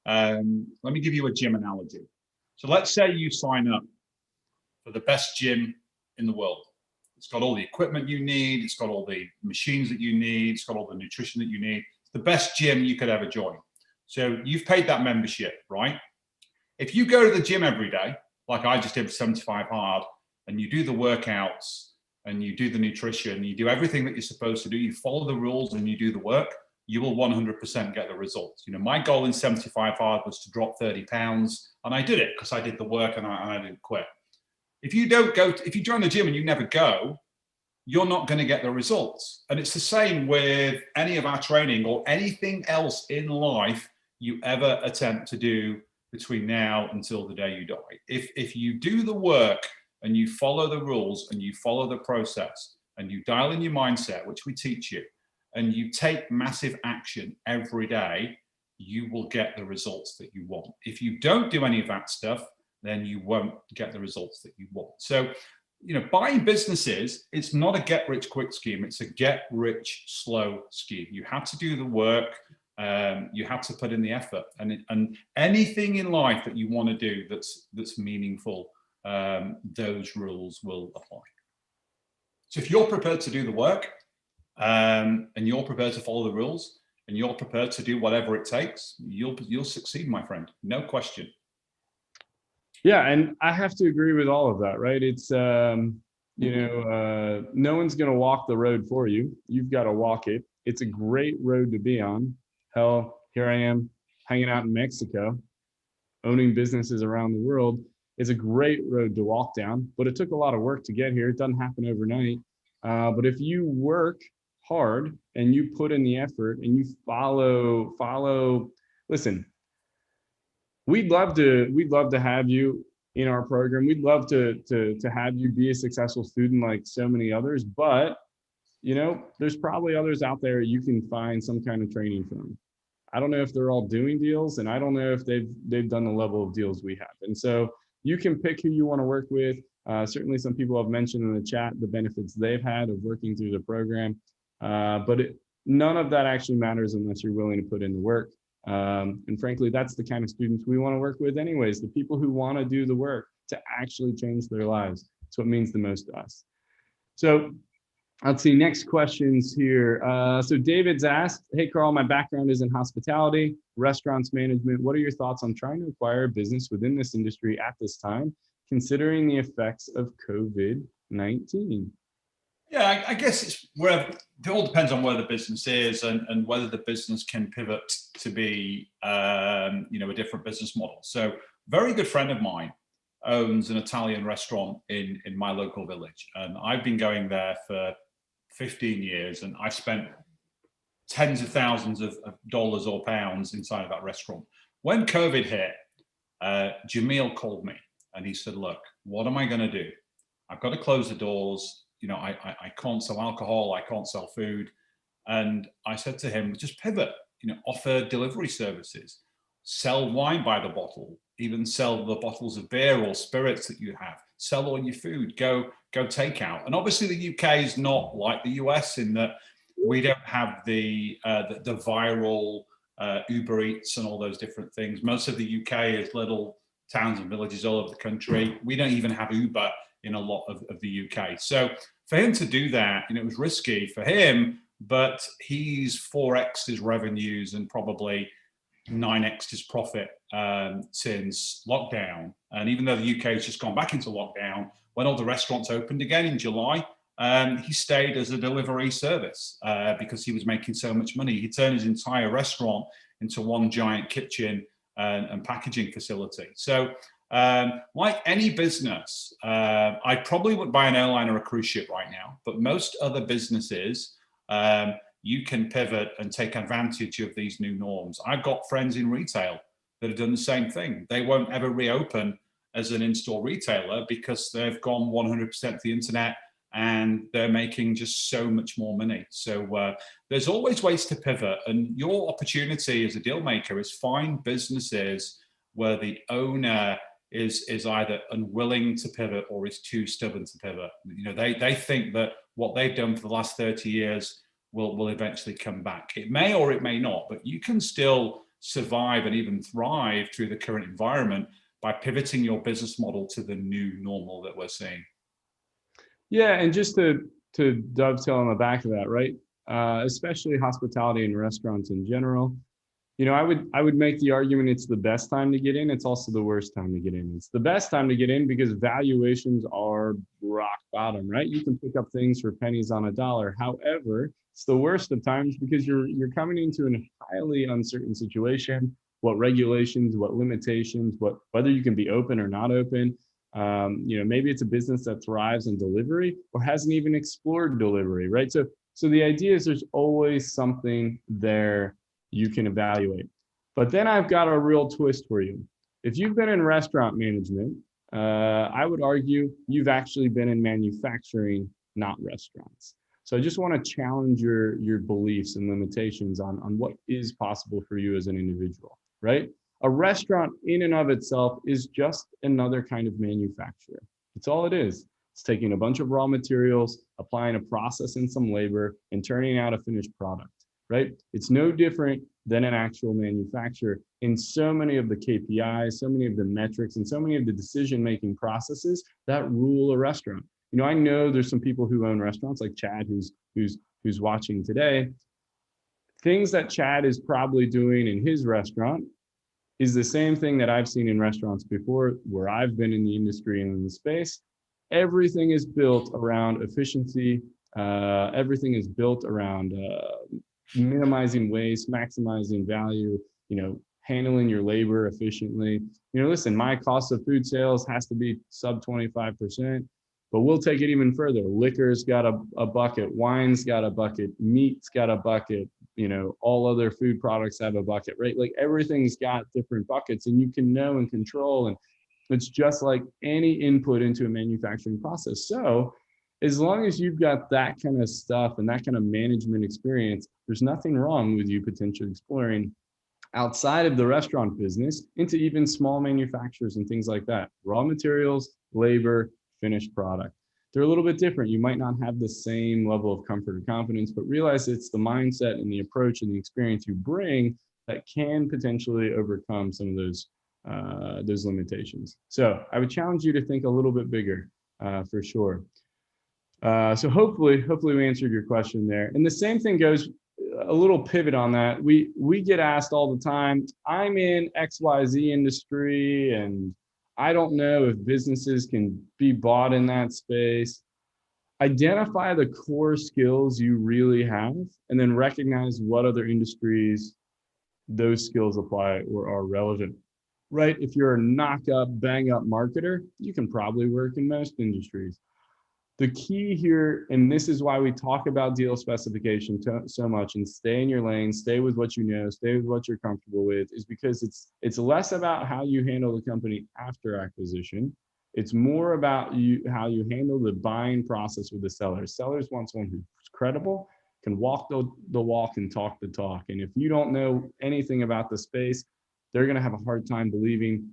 a gym analogy. So let's say you sign up for the best gym in the world. It's got all the equipment you need. It's got all the machines that you need. It's got all the nutrition that you need. It's the best gym you could ever join. So you've paid that membership, right? If you go to the gym every day, like I just did for 75 Hard, and you do the workouts and you do the nutrition, you do everything that you're supposed to do, you follow the rules and you do the work, you will 100% get the results. You know, my goal in 75 Hard was to drop 30 pounds, and I did it because I did the work and I didn't quit. If you join the gym and you never go, you're not going to get the results. And it's the same with any of our training or anything else in life you ever attempt to do between now until the day you die. If you do the work and you follow the rules and you follow the process and you dial in your mindset, which we teach you, and you take massive action every day, you will get the results that you want. If you don't do any of that stuff, then you won't get the results that you want. So, buying businesses, it's not a get rich quick scheme. It's a get rich slow scheme. You have to do the work. You have to put in the effort, and anything in life that you want to do that's meaningful, those rules will apply. So if you're prepared to do the work, and you're prepared to follow the rules, and you're prepared to do whatever it takes, you'll succeed, my friend. No question. Yeah, and I have to agree with all of that, right? It's no one's going to walk the road for you. You've got to walk it. It's a great road to be on. Hell, here I am hanging out in Mexico, owning businesses around the world. It's a great road to walk down, but it took a lot of work to get here. It doesn't happen overnight. But if you work hard and you put in the effort and you follow, listen, we'd love to have you in our program. We'd love to have you be a successful student like so many others, but there's probably others out there you can find some kind of training from. I don't know if they're all doing deals, and I don't know if they've done the level of deals we have. And so you can pick who you want to work with. Certainly some people have mentioned in the chat the benefits they've had of working through the program. But none of that actually matters unless you're willing to put in the work. And frankly, that's the kind of students we want to work with anyways, the people who want to do the work to actually change their lives. That's what means the most to us. So let's see, next questions here. So David's asked, hey, Carl, my background is in hospitality, restaurants management. What are your thoughts on trying to acquire a business within this industry at this time, considering the effects of COVID-19? Yeah, I guess it all depends on where the business is and whether the business can pivot to be, a different business model. So very good friend of mine owns an Italian restaurant in my local village. And I've been going there for 15 years, and I've spent tens of thousands of dollars or pounds inside of that restaurant. When COVID hit, Jamil called me and he said, look, what am I going to do? I've got to close the doors. I can't sell alcohol. I can't sell food. And I said to him, just pivot, offer delivery services, sell wine by the bottle, even sell the bottles of beer or spirits that you have, sell all your food, go take out. And obviously the UK is not like the US in that we don't have the viral Uber Eats and all those different things. Most of the UK is little towns and villages all over the country. We don't even have Uber in a lot of the UK. So for him to do that, it was risky for him, but he's 4x his revenues and probably 9x his profit since lockdown. And even though the UK has just gone back into lockdown, when all the restaurants opened again in July, he stayed as a delivery service because he was making so much money. He turned his entire restaurant into one giant kitchen and packaging facility. So like any business, I probably wouldn't buy an airline or a cruise ship right now, but most other businesses, you can pivot and take advantage of these new norms. I've got friends in retail that have done the same thing. They won't ever reopen as an in-store retailer because they've gone 100% to the internet and they're making just so much more money. So there's always ways to pivot, and your opportunity as a deal maker is find businesses where the owner is either unwilling to pivot or is too stubborn to pivot. They think that what they've done for the last 30 years will eventually come back. It may or it may not, but you can still survive and even thrive through the current environment by pivoting your business model to the new normal that we're seeing. Yeah, and just to dovetail on the back of that, right? Especially hospitality and restaurants in general. I would make the argument it's the best time to get in. It's also the worst time to get in. It's the best time to get in because valuations are rock bottom, right? You can pick up things for pennies on a dollar. However, it's the worst of times because you're coming into a highly uncertain situation. What regulations, what limitations, whether you can be open or not open. Maybe it's a business that thrives on delivery or hasn't even explored delivery, right? So the idea is there's always something there you can evaluate. But then I've got a real twist for you. If you've been in restaurant management, I would argue you've actually been in manufacturing, not restaurants. So I just want to challenge your beliefs and limitations on what is possible for you as an individual, right? A restaurant in and of itself is just another kind of manufacturer. It's all it is. It's taking a bunch of raw materials, applying a process and some labor, and turning out a finished product, right? It's no different than an actual manufacturer in so many of the KPIs, so many of the metrics, and so many of the decision-making processes that rule a restaurant. I know there's some people who own restaurants like Chad, who's watching today. Things that Chad is probably doing in his restaurant is the same thing that I've seen in restaurants before, where I've been in the industry and in the space. Everything is built around efficiency. Everything is built around minimizing waste, maximizing value, handling your labor efficiently. Listen, my cost of food sales has to be sub 25%, but we'll take it even further. Liquor's got a bucket, wine's got a bucket, meat's got a bucket, all other food products have a bucket, right? Like everything's got different buckets, and you can know and control. And it's just like any input into a manufacturing process. So as long as you've got that kind of stuff and that kind of management experience, there's nothing wrong with you potentially exploring outside of the restaurant business into even small manufacturers and things like that. Raw materials, labor, finished product. They're a little bit different. You might not have the same level of comfort or confidence, but realize it's the mindset and the approach and the experience you bring that can potentially overcome some of those limitations. So I would challenge you to think a little bit bigger, for sure. So hopefully we answered your question there. And the same thing goes, a little pivot on that. We get asked all the time, I'm in XYZ industry and I don't know if businesses can be bought in that space. Identify the core skills you really have, and then recognize what other industries those skills apply or are relevant, right? If you're a knock up, bang up marketer, you can probably work in most industries. The key here, and this is why we talk about deal specification so much, and stay in your lane, stay with what you know, stay with what you're comfortable with, is because it's less about how you handle the company after acquisition. It's more about how you handle the buying process with the sellers. Sellers want someone who's credible, can walk the walk and talk the talk. And if you don't know anything about the space, they're going to have a hard time believing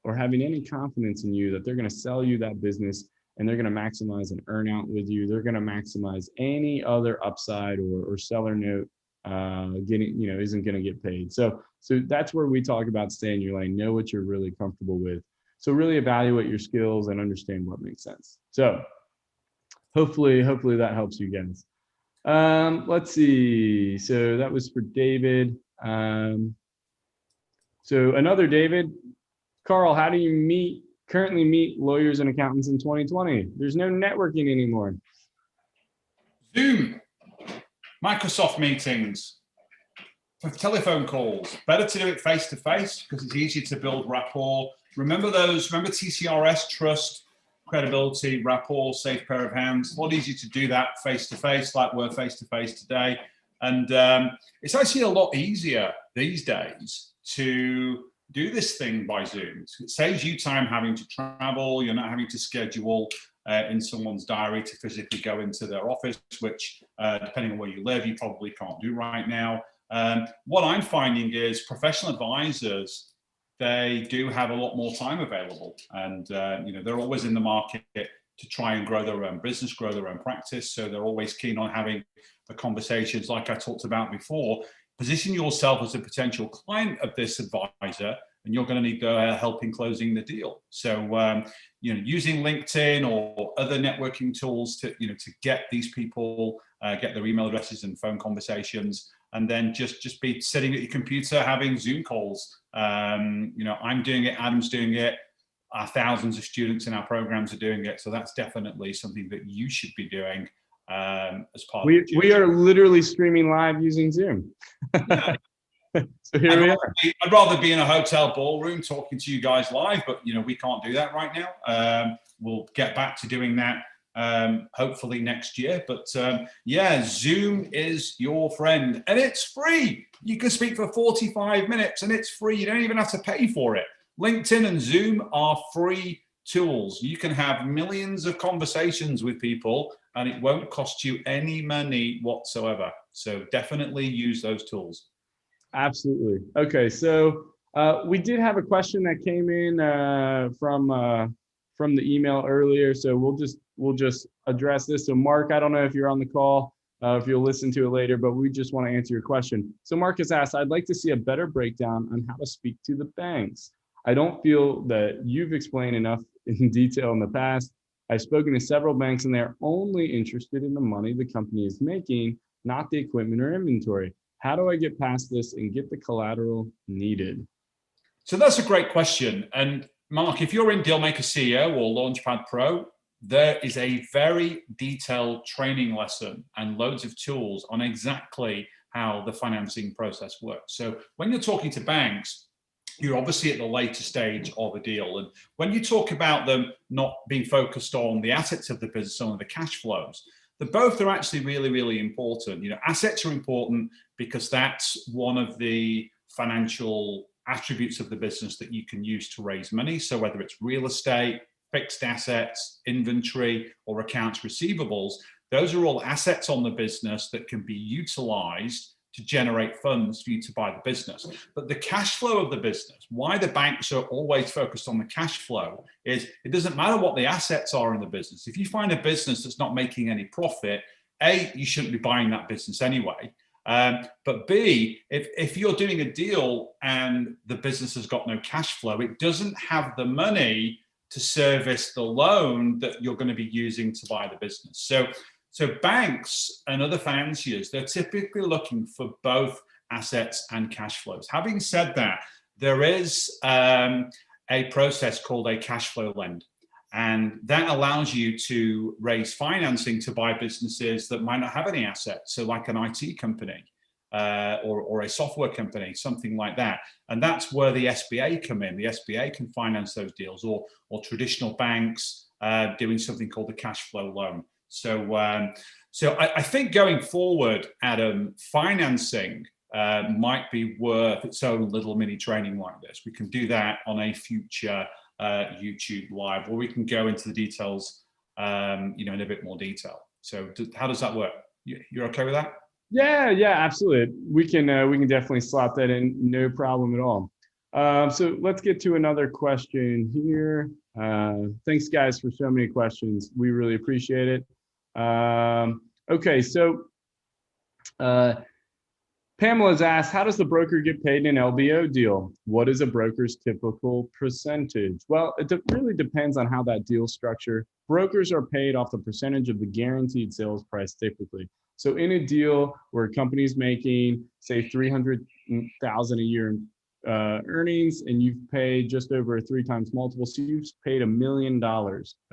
or having any confidence in you that they're going to sell you that business, and they're going to maximize an earnout with you. They're going to maximize any other upside or seller note isn't going to get paid. So that's where we talk about stay in your lane, know what you're really comfortable with. So really evaluate your skills and understand what makes sense. So hopefully that helps you guys. Let's see. So that was for David. So another David, Carl, how do you currently meet lawyers and accountants in 2020? There's no networking anymore. Zoom, Microsoft meetings, for telephone calls. Better to do it face to face because it's easier to build rapport. Remember TCRs, trust, credibility, rapport, safe pair of hands. A lot easier to do that face to face, like we're face to face today. And it's actually a lot easier these days to do this thing by Zoom. It saves you time having to travel. You're not having to schedule in someone's diary to physically go into their office, which depending on where you live, you probably can't do right now. What I'm finding is professional advisors, they do have a lot more time available, and they're always in the market to try and grow their own business, grow their own practice. So they're always keen on having the conversations like I talked about before. Position yourself as a potential client of this advisor, and you're going to need help in closing the deal. So, using LinkedIn or other networking tools to get these people, get their email addresses and phone conversations, and then just be sitting at your computer having Zoom calls. I'm doing it, Adam's doing it, our thousands of students in our programs are doing it. So that's definitely something that you should be doing. As part of we are literally streaming live using Zoom. Yeah. So here we are. I'd rather be in a hotel ballroom talking to you guys live, but we can't do that right now. We'll get back to doing that hopefully next year. But yeah, Zoom is your friend, and it's free. You can speak for 45 minutes, and it's free. You don't even have to pay for it. LinkedIn and Zoom are free tools. You can have millions of conversations with people, and it won't cost you any money whatsoever. So definitely use those tools. Absolutely. Okay, so we did have a question that came in from the email earlier, so we'll just address this. So Mark, I don't know if you're on the call, if you'll listen to it later, but we just want to answer your question. So Marcus asked, I'd like to see a better breakdown on how to speak to the banks. I don't feel that you've explained enough in detail in the past. I've spoken to several banks, and they're only interested in the money the company is making, not the equipment or inventory. How do I get past this and get the collateral needed? So that's a great question. And Mark, if you're in Dealmaker CEO or Launchpad Pro, there is a very detailed training lesson and loads of tools on exactly how the financing process works. So when you're talking to banks, you're obviously at the later stage of a deal. And when you talk about them not being focused on the assets of the business, on the cash flows, the both are actually really, really important. Assets are important because that's one of the financial attributes of the business that you can use to raise money. So whether it's real estate, fixed assets, inventory, or accounts receivables, those are all assets on the business that can be utilized to generate funds for you to buy the business. But the cash flow of the business, why the banks are always focused on the cash flow, is it doesn't matter what the assets are in the business. If you find a business that's not making any profit, A, you shouldn't be buying that business anyway. But B, if you're doing a deal and the business has got no cash flow, it doesn't have the money to service the loan that you're going to be using to buy the business. So banks and other financiers, they're typically looking for both assets and cash flows. Having said that, there is a process called a cash flow lend. And that allows you to raise financing to buy businesses that might not have any assets. So like an IT company or a software company, something like that. And that's where the SBA come in. The SBA can finance those deals, or traditional banks doing something called the cash flow loan. So I think going forward, Adam, financing might be worth its own little mini training like this. We can do that on a future YouTube live, where we can go into the details, in a bit more detail. So how does that work? You're okay with that? Yeah, absolutely. We can definitely slot that in, no problem at all. So let's get to another question here. Thanks guys for so many questions. We really appreciate it. Okay, so Pamela's asked, how does the broker get paid in an LBO deal? What is a broker's typical percentage? Well, it really depends on how that deal structure. Brokers are paid off the percentage of the guaranteed sales price typically. So in a deal where a company's making, say, $300,000 a year in earnings, and you've paid just over a 3 times multiple, so you've paid $1 million,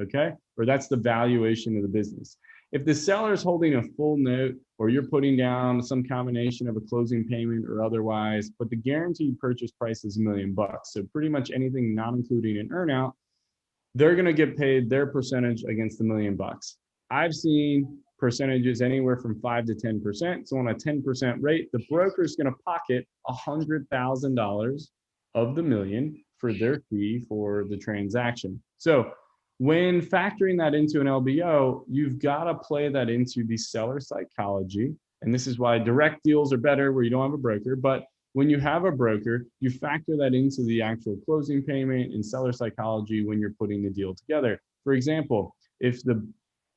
okay? Or that's the valuation of the business. If the seller's holding a full note, or you're putting down some combination of a closing payment or otherwise, but the guaranteed purchase price is $1 million, so pretty much anything not including an earnout, they're gonna get paid their percentage against the $1 million. I've seen percentages anywhere from 5 to 10%. So on a 10% rate, the broker is going to pocket $100,000 of the $1 million for their fee for the transaction. So when factoring that into an LBO, you've got to play that into the seller psychology. And this is why direct deals are better where you don't have a broker. But when you have a broker, you factor that into the actual closing payment and seller psychology when you're putting the deal together. For example, if the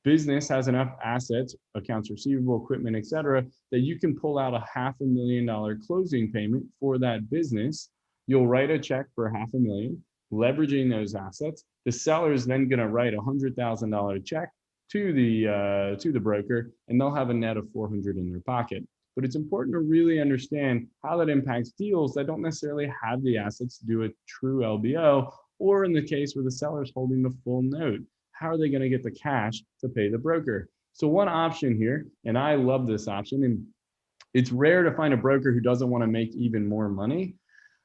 business has enough assets, accounts receivable, equipment, et cetera, that you can pull out a $500,000 closing payment for that business, you'll write a check for $500,000, leveraging those assets. The seller is then going to write a $100,000 check to the broker, and they'll have a net of $400 in their pocket. But it's important to really understand how that impacts deals that don't necessarily have the assets to do a true LBO, or in the case where the seller's holding the full note. How are they going to get the cash to pay the broker? So one option here, and I love this option, and It's rare to find a broker who doesn't want to make even more money.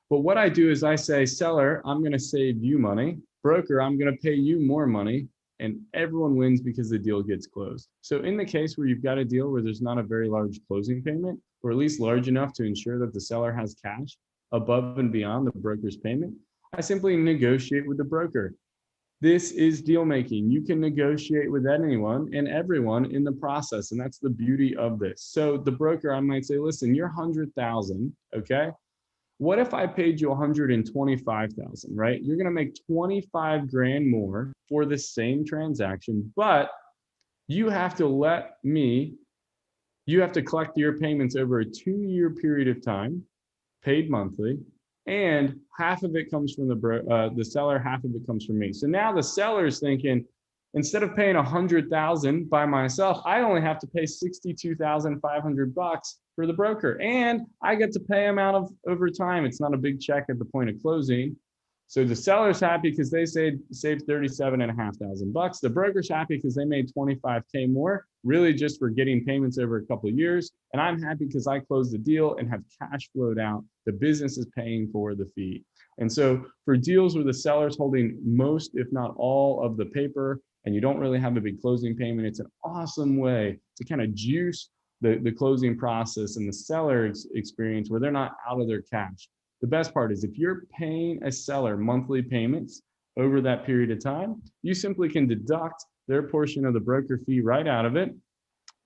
But what I do is I say, seller, I'm going to save you money. Broker, I'm going to pay you more money. And everyone wins because the deal gets closed. So in the case where you've got a deal where there's not a very large closing payment, or at least large enough to ensure that the seller has cash above and beyond the broker's payment, I simply negotiate with the broker. This is deal making. You can negotiate with anyone and everyone in the process. And that's the beauty of this. So the broker, I might say, listen, you're 100,000, okay? What if I paid you 125,000, right? You're going to make 25 grand more for the same transaction, but you have to collect your payments over a 2-year period of time, paid monthly, and half of it comes from the seller, half of it comes from me. So now the seller is thinking, instead of paying 100,000 by myself, I only have to pay 62,500 bucks for the broker, and I get to pay him out of over time. It's not a big check at the point of closing. So the seller's happy because they saved 37,500 bucks. The broker's happy because they made 25K more, really just for getting payments over a couple of years. And I'm happy because I closed the deal and have cash flowed out. The business is paying for the fee. And so for deals where the seller's holding most, if not all, of the paper, and you don't really have a big closing payment, it's an awesome way to kind of juice the closing process and the seller experience where they're not out of their cash. The best part is if you're paying a seller monthly payments over that period of time, you simply can deduct their portion of the broker fee right out of it,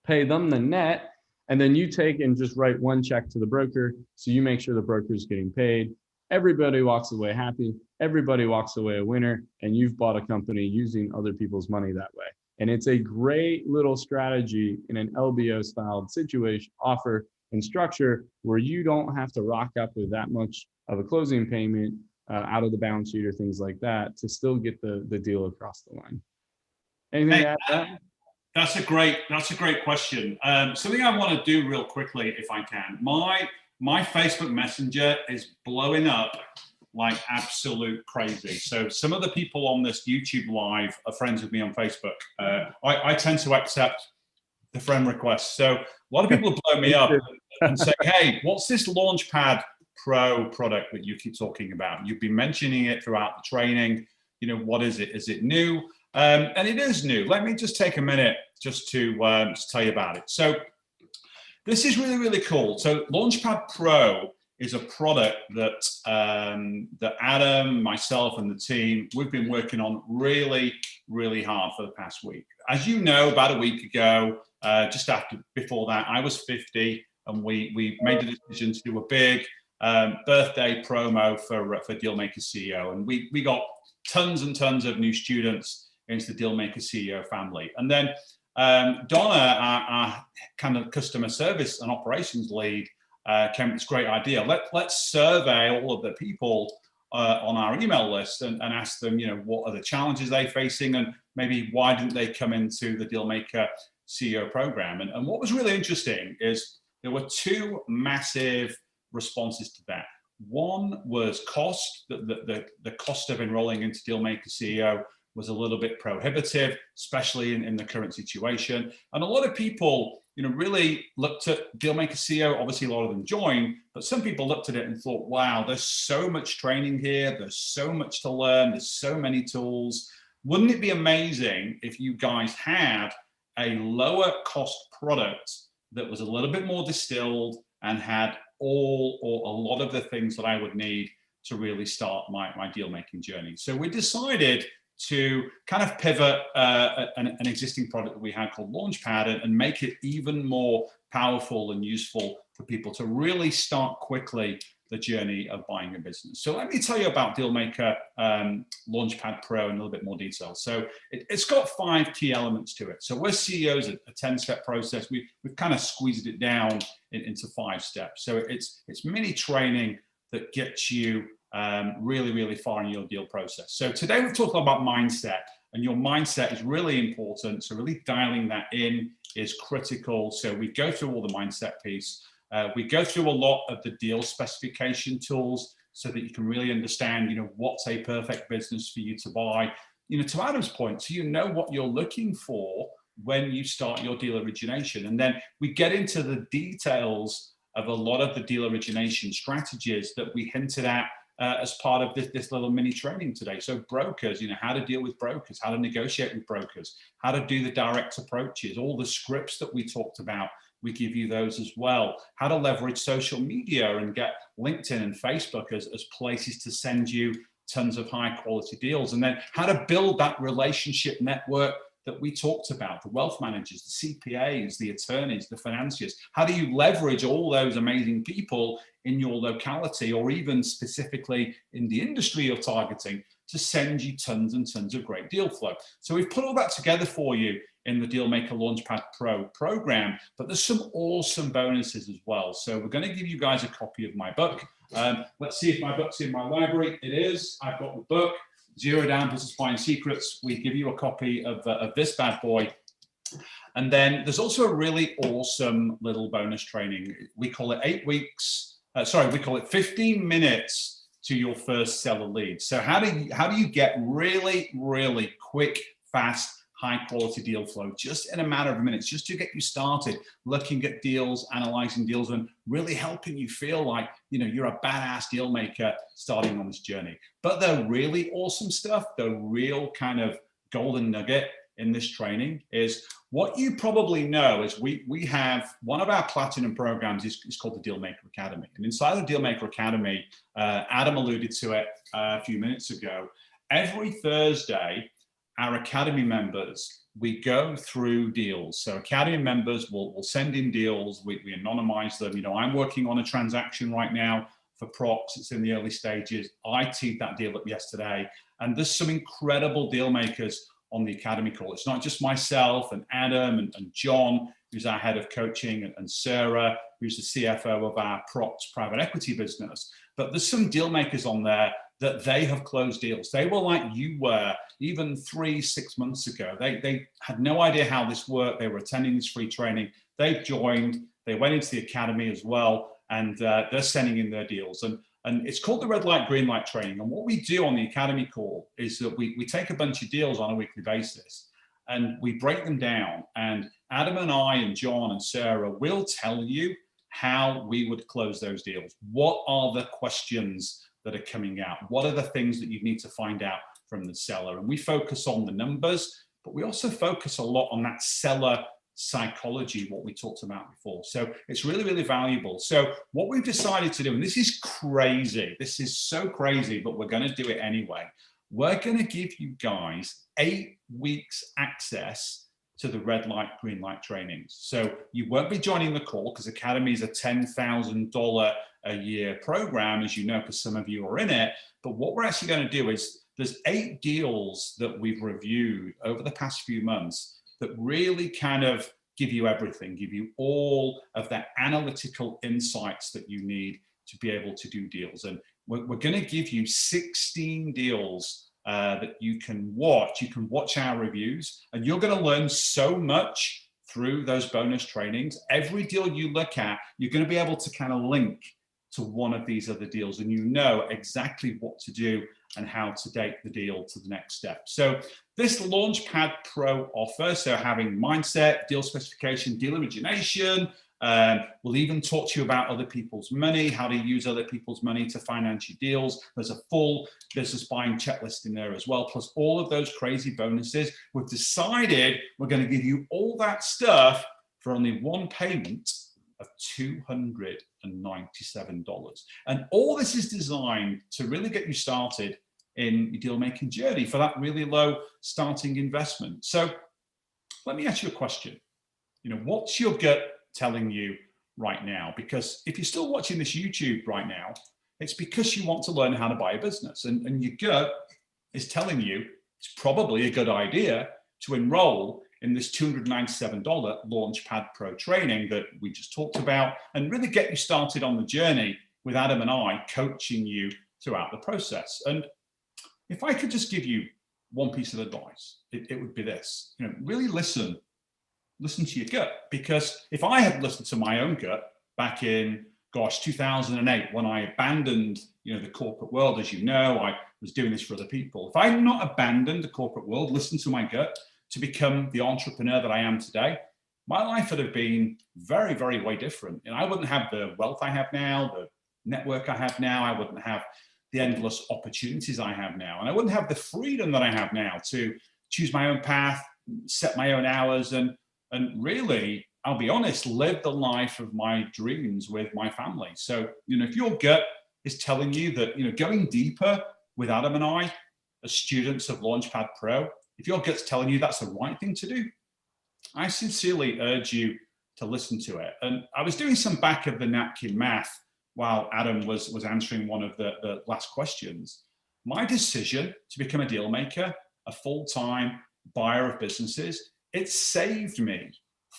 pay them the net, and then you take and just write one check to the broker. So you make sure the broker is getting paid. Everybody walks away happy. Everybody walks away a winner, and you've bought a company using other people's money that way. And it's a great little strategy in an LBO styled situation, offer and structure, where you don't have to rock up with that much of a closing payment out of the balance sheet or things like that to still get the deal across the line. Anything to add to that? That's a great question. Something I want to do real quickly, if I can. My Facebook Messenger is blowing up like absolute crazy. So some of the people on this YouTube live are friends with me on Facebook. I tend to accept the friend requests. So a lot of people blow me up and say, hey, what's this Launchpad Pro product that you keep talking about? You've been mentioning it throughout the training. What is it? Is it new? And it is new. Let me just take a minute just to tell you about it. So this is really, really cool. So Launchpad Pro is a product that Adam, myself, and the team, we've been working on really, really hard for the past week. As you know, about a week ago, before that, I was 50, and we made the decision to do a big birthday promo for Dealmaker CEO, and we got tons and tons of new students into the Dealmaker CEO family. And then Donna, our kind of customer service and operations lead, came with this great idea. Let's survey all of the people on our email list and ask them, what are the challenges they're facing, and maybe why didn't they come into the Dealmaker CEO program? And what was really interesting is there were two massive responses to that. One was cost. The cost of enrolling into Dealmaker CEO was a little bit prohibitive, especially in the current situation. And a lot of people, really looked at Dealmaker CEO. Obviously, a lot of them joined, but some people looked at it and thought, wow, there's so much training here. There's so much to learn. There's so many tools. Wouldn't it be amazing if you guys had a lower cost product that was a little bit more distilled and had all or a lot of the things that I would need to really start my deal making journey? So we decided to kind of pivot an existing product that we had called Launchpad and make it even more powerful and useful for people to really start quickly the journey of buying a business. So let me tell you about Dealmaker Launchpad Pro in a little bit more detail. So it's got 5 key elements to it. So we're CEOs, a 10-step process. We've kind of squeezed it down into 5 steps. So it's mini training that gets you really, really far in your deal process. So today we're talking about mindset, and your mindset is really important. So really dialing that in is critical. So we go through all the mindset piece. We go through a lot of the deal specification tools so that you can really understand, what's a perfect business for you to buy. To Adam's point, so what you're looking for when you start your deal origination. And then we get into the details of a lot of the deal origination strategies that we hinted at as part of this little mini training today. So brokers, how to deal with brokers, how to negotiate with brokers, how to do the direct approaches, all the scripts that we talked about, we give you those as well. How to leverage social media and get LinkedIn and Facebook as places to send you tons of high quality deals. And then how to build that relationship network that we talked about, the wealth managers, the CPAs, the attorneys, the financiers. How do you leverage all those amazing people in your locality or even specifically in the industry you're targeting to send you tons and tons of great deal flow? So we've put all that together for you in the Dealmaker Launchpad Pro program, but there's some awesome bonuses as well. So we're going to give you guys a copy of my book. Let's see if my book's in my library. It is. I've got the book, Zero Down Business Buying Secrets. We give you a copy of this bad boy. And then there's also a really awesome little bonus training. We call it 8 weeks. We call it 15 minutes to your first seller lead. So how do you get really, really quick, fast, high quality deal flow just in a matter of minutes, just to get you started looking at deals, analyzing deals, and really helping you feel like you're a badass deal maker starting on this journey. But the really awesome stuff, the real kind of golden nugget in this training is what you probably know is we have one of our platinum programs is called the Dealmaker Academy. And inside the Dealmaker Academy, Adam alluded to it a few minutes ago, every Thursday, our Academy members, we go through deals. So Academy members will send in deals. We anonymize them. I'm working on a transaction right now for Prox. It's in the early stages. I teed that deal up yesterday. And there's some incredible deal makers on the Academy call. It's not just myself and Adam and John, who's our head of coaching, and Sarah, who's the CFO of our Prox private equity business. But there's some deal makers on there that they have closed deals. They were like you were even 3-6 months ago. They had no idea how this worked. They were attending this free training. They've joined, they went into the Academy as well, and they're sending in their deals. And it's called the red light, green light training. And what we do on the Academy call is that we take a bunch of deals on a weekly basis and we break them down. And Adam and I and John and Sarah will tell you how we would close those deals. What are the questions that are coming out? What are the things that you need to find out from the seller? And we focus on the numbers, but we also focus a lot on that seller psychology, what we talked about before. So it's really, really valuable. So what we've decided to do, and this is crazy, this is so crazy, but we're going to do it anyway. We're going to give you guys 8 weeks access to the red light, green light trainings. So you won't be joining the call because Academy is a $10,000 a year program, as you know, because some of you are in it. But what we're actually going to do is there's 8 deals that we've reviewed over the past few months that really kind of give you everything, give you all of that analytical insights that you need to be able to do deals. And we're going to give you 16 deals that you can watch. You can watch our reviews, and you're going to learn so much through those bonus trainings. Every deal you look at, you're going to be able to kind of link to one of these other deals, and you know exactly what to do and how to take the deal to the next step. So this Launchpad Pro offer, so having mindset, deal specification, deal origination, we'll even talk to you about other people's money, how to use other people's money to finance your deals. There's a full business buying checklist in there as well, plus all of those crazy bonuses. We've decided we're going to give you all that stuff for only one payment of $297. And all this is designed to really get you started in your deal making journey for that really low starting investment. So let me ask you a question. What's your gut telling you right now? Because if you're still watching this YouTube right now, it's because you want to learn how to buy a business, and your gut is telling you it's probably a good idea to enroll in this $297 Launchpad Pro training that we just talked about, and really get you started on the journey with Adam and I coaching you throughout the process. And if I could just give you one piece of advice, it would be this: really listen to your gut. Because if I had listened to my own gut back in 2008, when I abandoned the corporate world, as you know, I was doing this for other people. If I had not abandoned the corporate world, listened to my gut, to become the entrepreneur that I am today, my life would have been very, very way different. And I wouldn't have the wealth I have now, the network I have now. I wouldn't have the endless opportunities I have now. And I wouldn't have the freedom that I have now to choose my own path, set my own hours, and really, I'll be honest, live the life of my dreams with my family. So, if your gut is telling you that, going deeper with Adam and I, as students of Launchpad Pro, if your gut's telling you that's the right thing to do, I sincerely urge you to listen to it. And I was doing some back of the napkin math while Adam was answering one of the last questions. My decision to become a deal maker, a full-time buyer of businesses, it saved me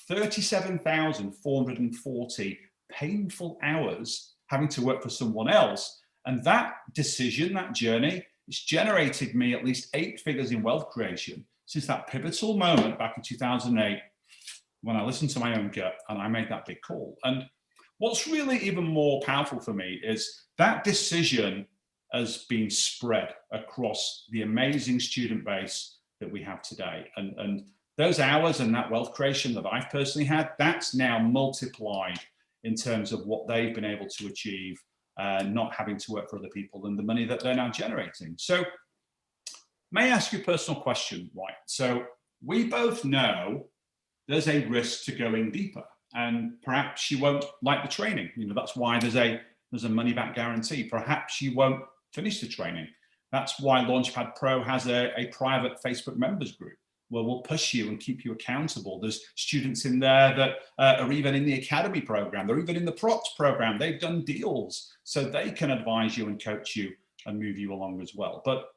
37,440 painful hours having to work for someone else. And that decision, that journey, it's generated me at least 8 figures in wealth creation since that pivotal moment back in 2008 when I listened to my own gut and I made that big call. And what's really even more powerful for me is that decision has been spread across the amazing student base that we have today. And those hours and that wealth creation that I've personally had, that's now multiplied in terms of what they've been able to achieve, not having to work for other people and the money that they're now generating. So may I ask you a personal question, right? So we both know there's a risk to going deeper, and perhaps you won't like the training. That's why there's a money back guarantee. Perhaps you won't finish the training. That's why Launchpad Pro has a private Facebook members group where we'll push you and keep you accountable. There's students in there that are even in the academy program. They're even in the props program. They've done deals, so they can advise you and coach you and move you along as well. But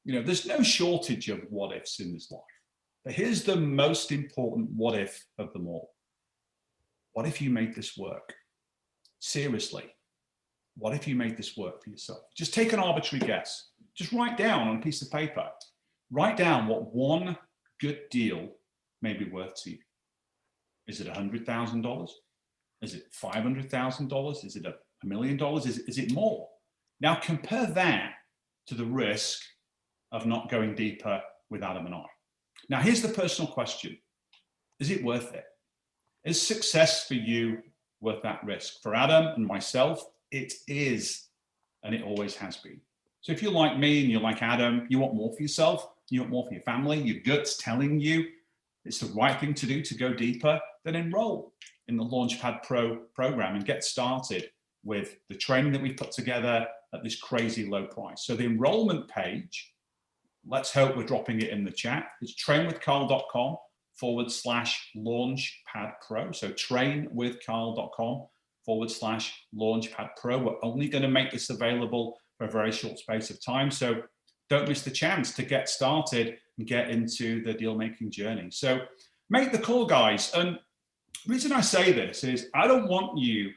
there's no shortage of what ifs in this life. But here's the most important what if of them all. What if you made this work? Seriously, what if you made this work for yourself? Just take an arbitrary guess. Just write down on a piece of paper. Write down what one good deal may be worth to you. Is it $100,000? Is it $500,000? Is it $1 million? Is it more? Now compare that to the risk of not going deeper with Adam and I. Now here's the personal question. Is it worth it? Is success for you worth that risk? For Adam and myself, it is, and it always has been. So if you're like me and you're like Adam, you want more for yourself, you want more for your family, your gut's telling you it's the right thing to do to go deeper, then enroll in the Launchpad Pro program and get started with the training that we've put together at this crazy low price. So the enrollment page, let's hope we're dropping it in the chat. It's trainwithcarl.com/launchpad pro. So trainwithcarl.com/launchpad pro. We're only going to make this available for a very short space of time. So don't miss the chance to get started and get into the deal making journey. So make the call, guys. And the reason I say this is I don't want you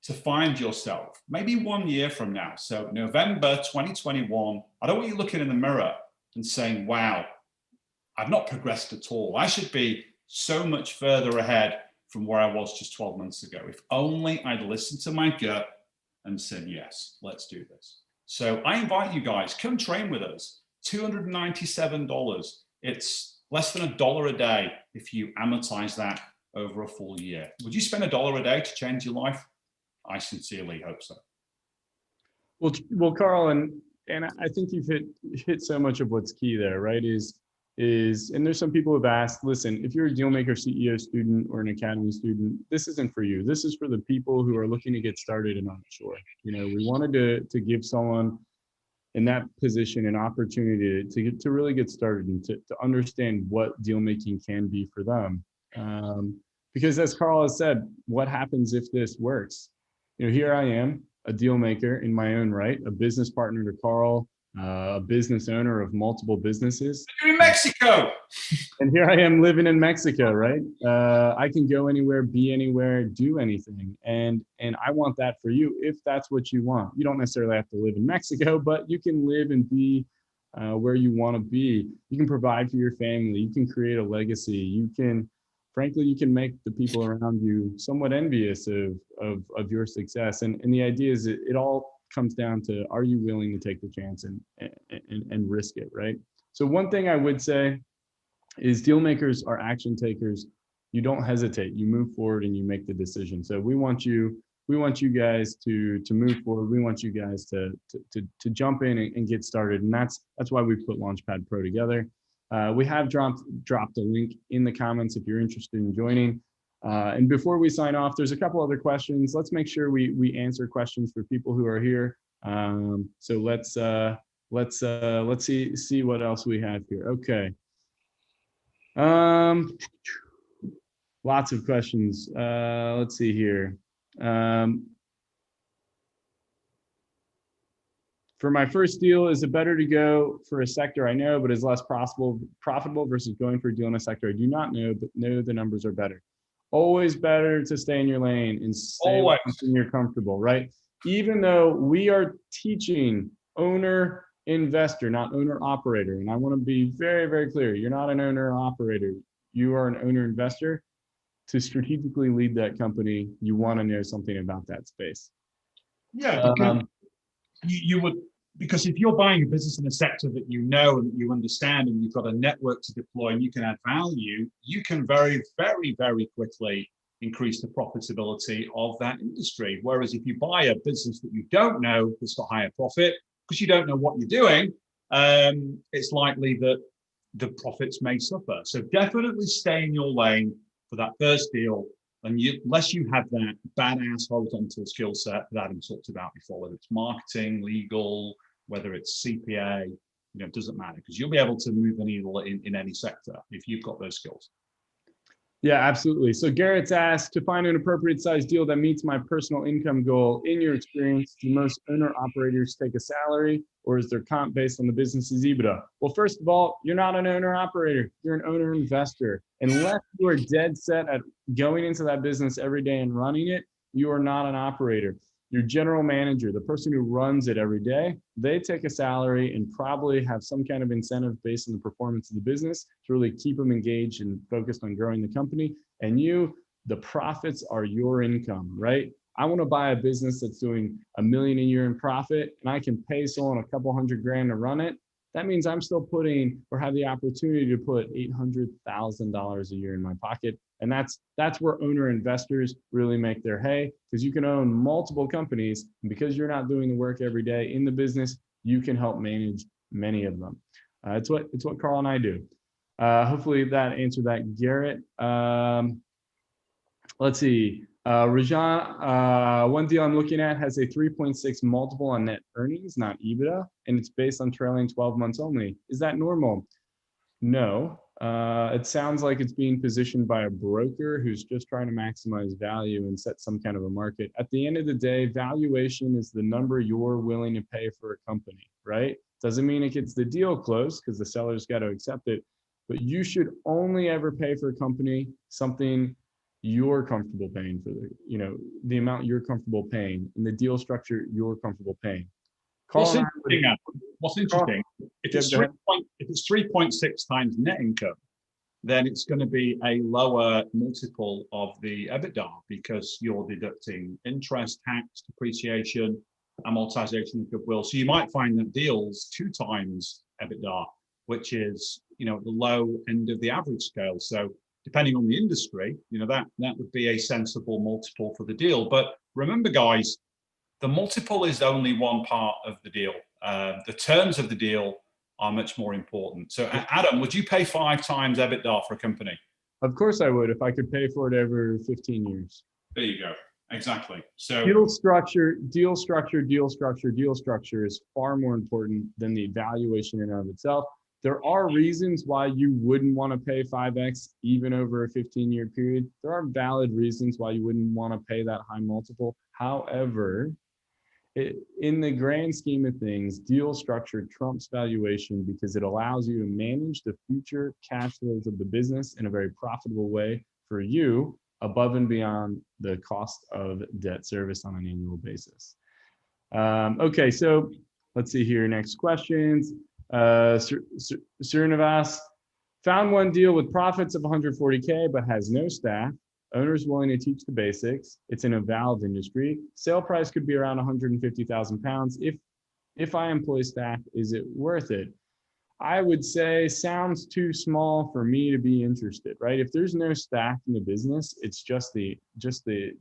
to find yourself maybe 1 year from now. So November 2021, I don't want you looking in the mirror and saying, wow, I've not progressed at all. I should be so much further ahead from where I was just 12 months ago. If only I'd listened to my gut and said, yes, let's do this. So I invite you guys, come train with us. $297. It's less than $1 a day if you amortize that over a full year. Would you spend $1 a day to change your life? I sincerely hope so. Well, Carl, and I think you've hit so much of what's key there, right? And there's some people who've asked, listen, if you're a Dealmaker CEO student or an Academy student, this isn't for you. This is for the people who are looking to get started and aren't sure. We wanted to give someone in that position an opportunity to really get started and to understand what deal making can be for them. Because as Carl has said, what happens if this works? Here I am, a deal maker in my own right, a business partner to Carl, a business owner of multiple businesses. You're in Mexico. And here I am living in Mexico, right? I can go anywhere, be anywhere, do anything. And I want that for you if that's what you want. You don't necessarily have to live in Mexico, but you can live and be where you want to be. You can provide for your family. You can create a legacy. Frankly, you can make the people around you somewhat envious of your success. And the idea is it all comes down to, are you willing to take the chance and risk it, right? So one thing I would say is deal makers are action takers. You don't hesitate. You move forward and you make the decision. So we want you guys to move forward. We want you guys to jump in and get started. And that's why we put Launchpad Pro together. We have dropped a link in the comments if you're interested in joining. And before we sign off, there's a couple other questions. Let's make sure we answer questions for people who are here. So let's see what else we have here. Okay. Lots of questions. Let's see here. For my first deal, is it better to go for a sector I know but is less profitable versus going for a deal in a sector I do not know but know the numbers are better? Always better to stay in your lane and stay with something you're comfortable, right? Even though we are teaching owner investor, not owner operator, and I want to be very, very clear, you're not an owner operator, you are an owner investor. To strategically lead that company, you want to know something about that space. Yeah, because you would, because if you're buying a business in a sector that you know and that you understand and you've got a network to deploy and you can add value, you can very, very, very quickly increase the profitability of that industry. Whereas if you buy a business that you don't know that's got higher profit, because you don't know what you're doing, it's likely that the profits may suffer. So definitely stay in your lane for that first deal, and unless you have that badass horizontal skill set that Adam talked about before, whether it's marketing, legal, whether it's CPA, it doesn't matter, because you'll be able to move the needle in any sector if you've got those skills. Yeah, absolutely. So Garrett's asked, to find an appropriate size deal that meets my personal income goal, in your experience, do most owner operators take a salary, or is their comp based on the business's EBITDA? Well, first of all, you're not an owner operator, you're an owner investor. Unless you are dead set at going into that business every day and running it, you are not an operator. Your general manager, the person who runs it every day, they take a salary and probably have some kind of incentive based on the performance of the business to really keep them engaged and focused on growing the company. And you, the profits are your income, right? I want to buy a business that's doing $1 million a year in profit and I can pay someone a couple $100,000 to run it. That means I'm still putting, or have the opportunity to put $800,000 a year in my pocket. And that's where owner investors really make their hay, because you can own multiple companies, and because you're not doing the work every day in the business, you can help manage many of them. It's what Carl and I do. Hopefully that answered that, Garrett. Let's see. Rajan, one deal I'm looking at has a 3.6 multiple on net earnings, not EBITDA, and it's based on trailing 12 months only. Is that normal? No. It sounds like it's being positioned by a broker who's just trying to maximize value and set some kind of a market. At the end of the day, valuation is the number you're willing to pay for a company, right? Doesn't mean it gets the deal closed, because the seller's got to accept it, but you should only ever pay for a company something you're comfortable paying for, the amount you're comfortable paying, and the deal structure you're comfortable paying. What's interesting, if it's 3.6 times net income, then it's going to be a lower multiple of the EBITDA, because you're deducting interest, tax, depreciation, amortization of goodwill. So you might find that deals 2 times EBITDA, which is, the low end of the average scale. So depending on the industry, that would be a sensible multiple for the deal. But remember, guys, the multiple is only one part of the deal. The terms of the deal are much more important. So Adam, would you pay 5 times EBITDA for a company? Of course I would, if I could pay for it over 15 years. There you go. Exactly. So deal structure is far more important than the valuation in and of itself. There are reasons why you wouldn't want to pay 5x even over a 15-year period. There are valid reasons why you wouldn't want to pay that high multiple. However, in the grand scheme of things, deal structure trumps valuation, because it allows you to manage the future cash flows of the business in a very profitable way for you, above and beyond the cost of debt service on an annual basis. Okay, so let's see here. Next questions. Srinivas, found one deal with profits of 140K but has no staff. Owner's willing to teach the basics. It's in a valve industry. Sale price could be around 150,000 pounds. If I employ staff, is it worth it? I would say sounds too small for me to be interested, right? If there's no staff in the business, it's just the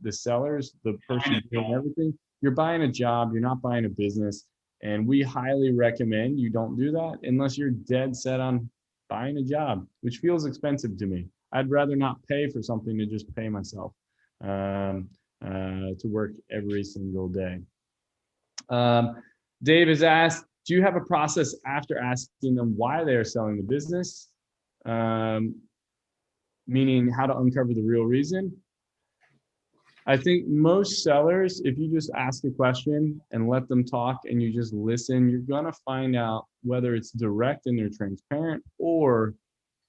sellers, the person doing everything. You're buying a job, you're not buying a business. And we highly recommend you don't do that unless you're dead set on buying a job, which feels expensive to me. I'd rather not pay for something to just pay myself to work every single day. Dave has asked, do you have a process after asking them why they are selling the business? Meaning how to uncover the real reason. I think most sellers, if you just ask a question and let them talk and you just listen, you're going to find out whether it's direct and they're transparent, or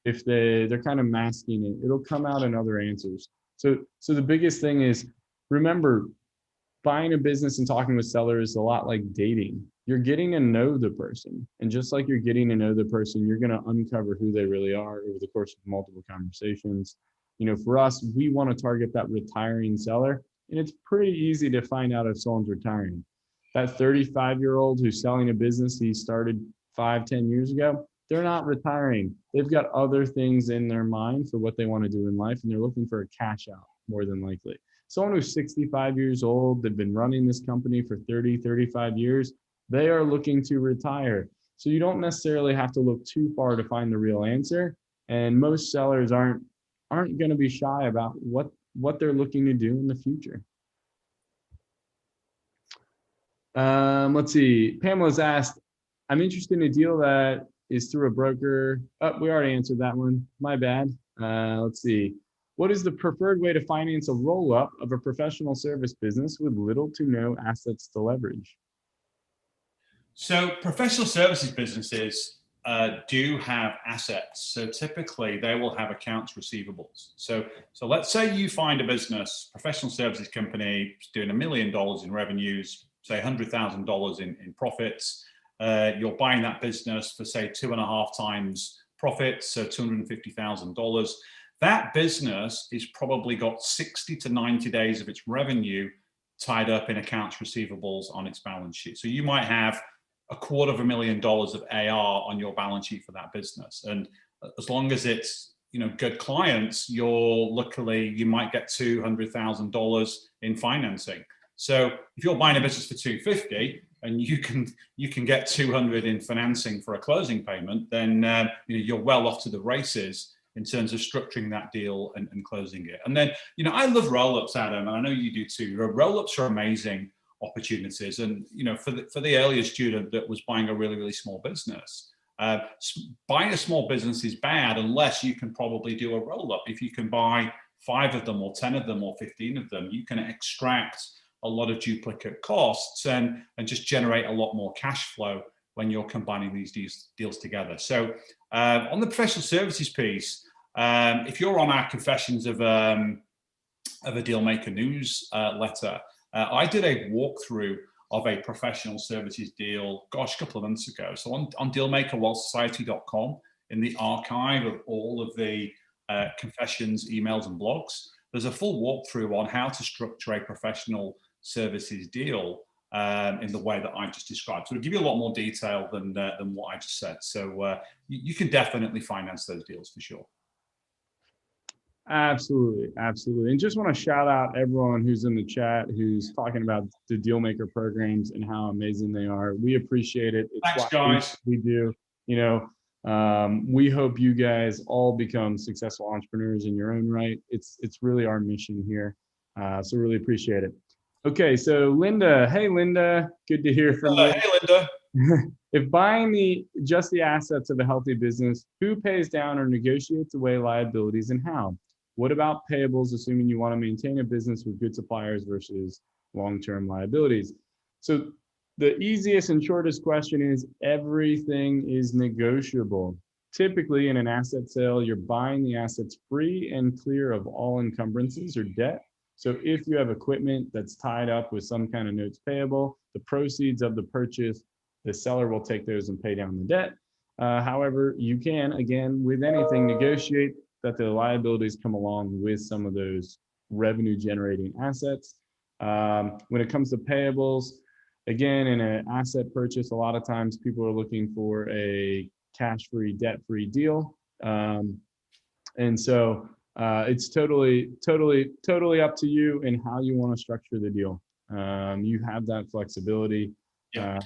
if they're kind of masking it. It'll come out in other answers. So the biggest thing is, remember, buying a business and talking with sellers is a lot like dating. You're getting to know the person. And just like you're getting to know the person, you're going to uncover who they really are over the course of multiple conversations. You know, for us, we want to target that retiring seller. And it's pretty easy to find out if someone's retiring. That 35-year-old who's selling a business he started 5-10 years ago, they're not retiring. They've got other things in their mind for what they want to do in life, and they're looking for a cash out more than likely. Someone who's 65 years old, they've been running this company for 30, 35 years, they are looking to retire. So you don't necessarily have to look too far to find the real answer. And most sellers aren't going to be shy about what they're looking to do in the future. Let's see. Pamela's asked, I'm interested in a deal that is through a broker. Oh, we already answered that one. My bad. Let's see. What is the preferred way to finance a roll-up of a professional service business with little to no assets to leverage? So professional services businesses do have assets. So typically they will have accounts receivables. So let's say you find a business, professional services company doing $1 million in revenues, say $100,000 in profits. You're buying that business for say 2.5 times profits, so $250,000. That business is probably got 60 to 90 days of its revenue tied up in accounts receivables on its balance sheet. So you might have $250,000 of AR on your balance sheet for that business. And as long as it's, you know, good clients, luckily you might get $200,000 in financing. So if you're buying a business for 250 and you can get 200 in financing for a closing payment, then you're well off to the races in terms of structuring that deal and closing it. And then, you know, I love roll-ups, Adam, and I know you do too. Roll-ups are amazing opportunities. And, you know, for the earlier student that was buying a really, really small business, buying a small business is bad unless you can probably do a roll-up. If you can buy 5 of them or 10 of them or 15 of them, you can extract a lot of duplicate costs and just generate a lot more cash flow when you're combining these deals together. So on the professional services piece, if you're on our Confessions of a Dealmaker newsletter, I did a walkthrough of a professional services deal, a couple of months ago. So on dealmakerwealthsociety.com, in the archive of all of the confessions, emails, and blogs, there's a full walkthrough on how to structure a professional services deal in the way that I just described. So it'll give you a lot more detail than what I just said. So you can definitely finance those deals for sure. Absolutely. Absolutely. And just want to shout out everyone who's in the chat, who's talking about the Dealmaker programs and how amazing they are. We appreciate it. It's Thanks, guys. We do, you know, we hope you guys all become successful entrepreneurs in your own right. It's really our mission here. So really appreciate it. Okay. So Linda, hey, Linda, good to hear from you. Hey, Linda. If buying just the assets of a healthy business, who pays down or negotiates away liabilities and how? What about payables, assuming you want to maintain a business with good suppliers versus long-term liabilities? So the easiest and shortest question is everything is negotiable. Typically in an asset sale, you're buying the assets free and clear of all encumbrances or debt. So if you have equipment that's tied up with some kind of notes payable, the proceeds of the purchase, the seller will take those and pay down the debt. However, you can, again, with anything, negotiate that the liabilities come along with some of those revenue generating assets. When it comes to payables, again, in an asset purchase, a lot of times people are looking for a cash-free, debt-free deal. And so it's totally up to you and how you want to structure the deal. You have that flexibility. Yeah.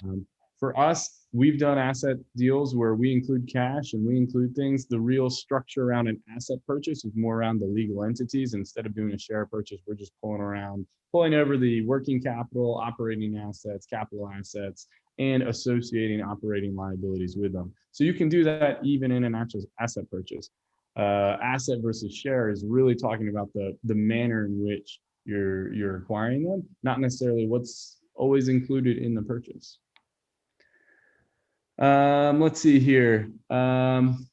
For us, we've done asset deals where we include cash and we include things. The real structure around an asset purchase is more around the legal entities. Instead of doing a share purchase, we're just pulling over the working capital, operating assets, capital assets, and associating operating liabilities with them. So you can do that even in an actual asset purchase. Asset versus share is really talking about the manner in which you're acquiring them, not necessarily what's always included in the purchase. Let's see here. When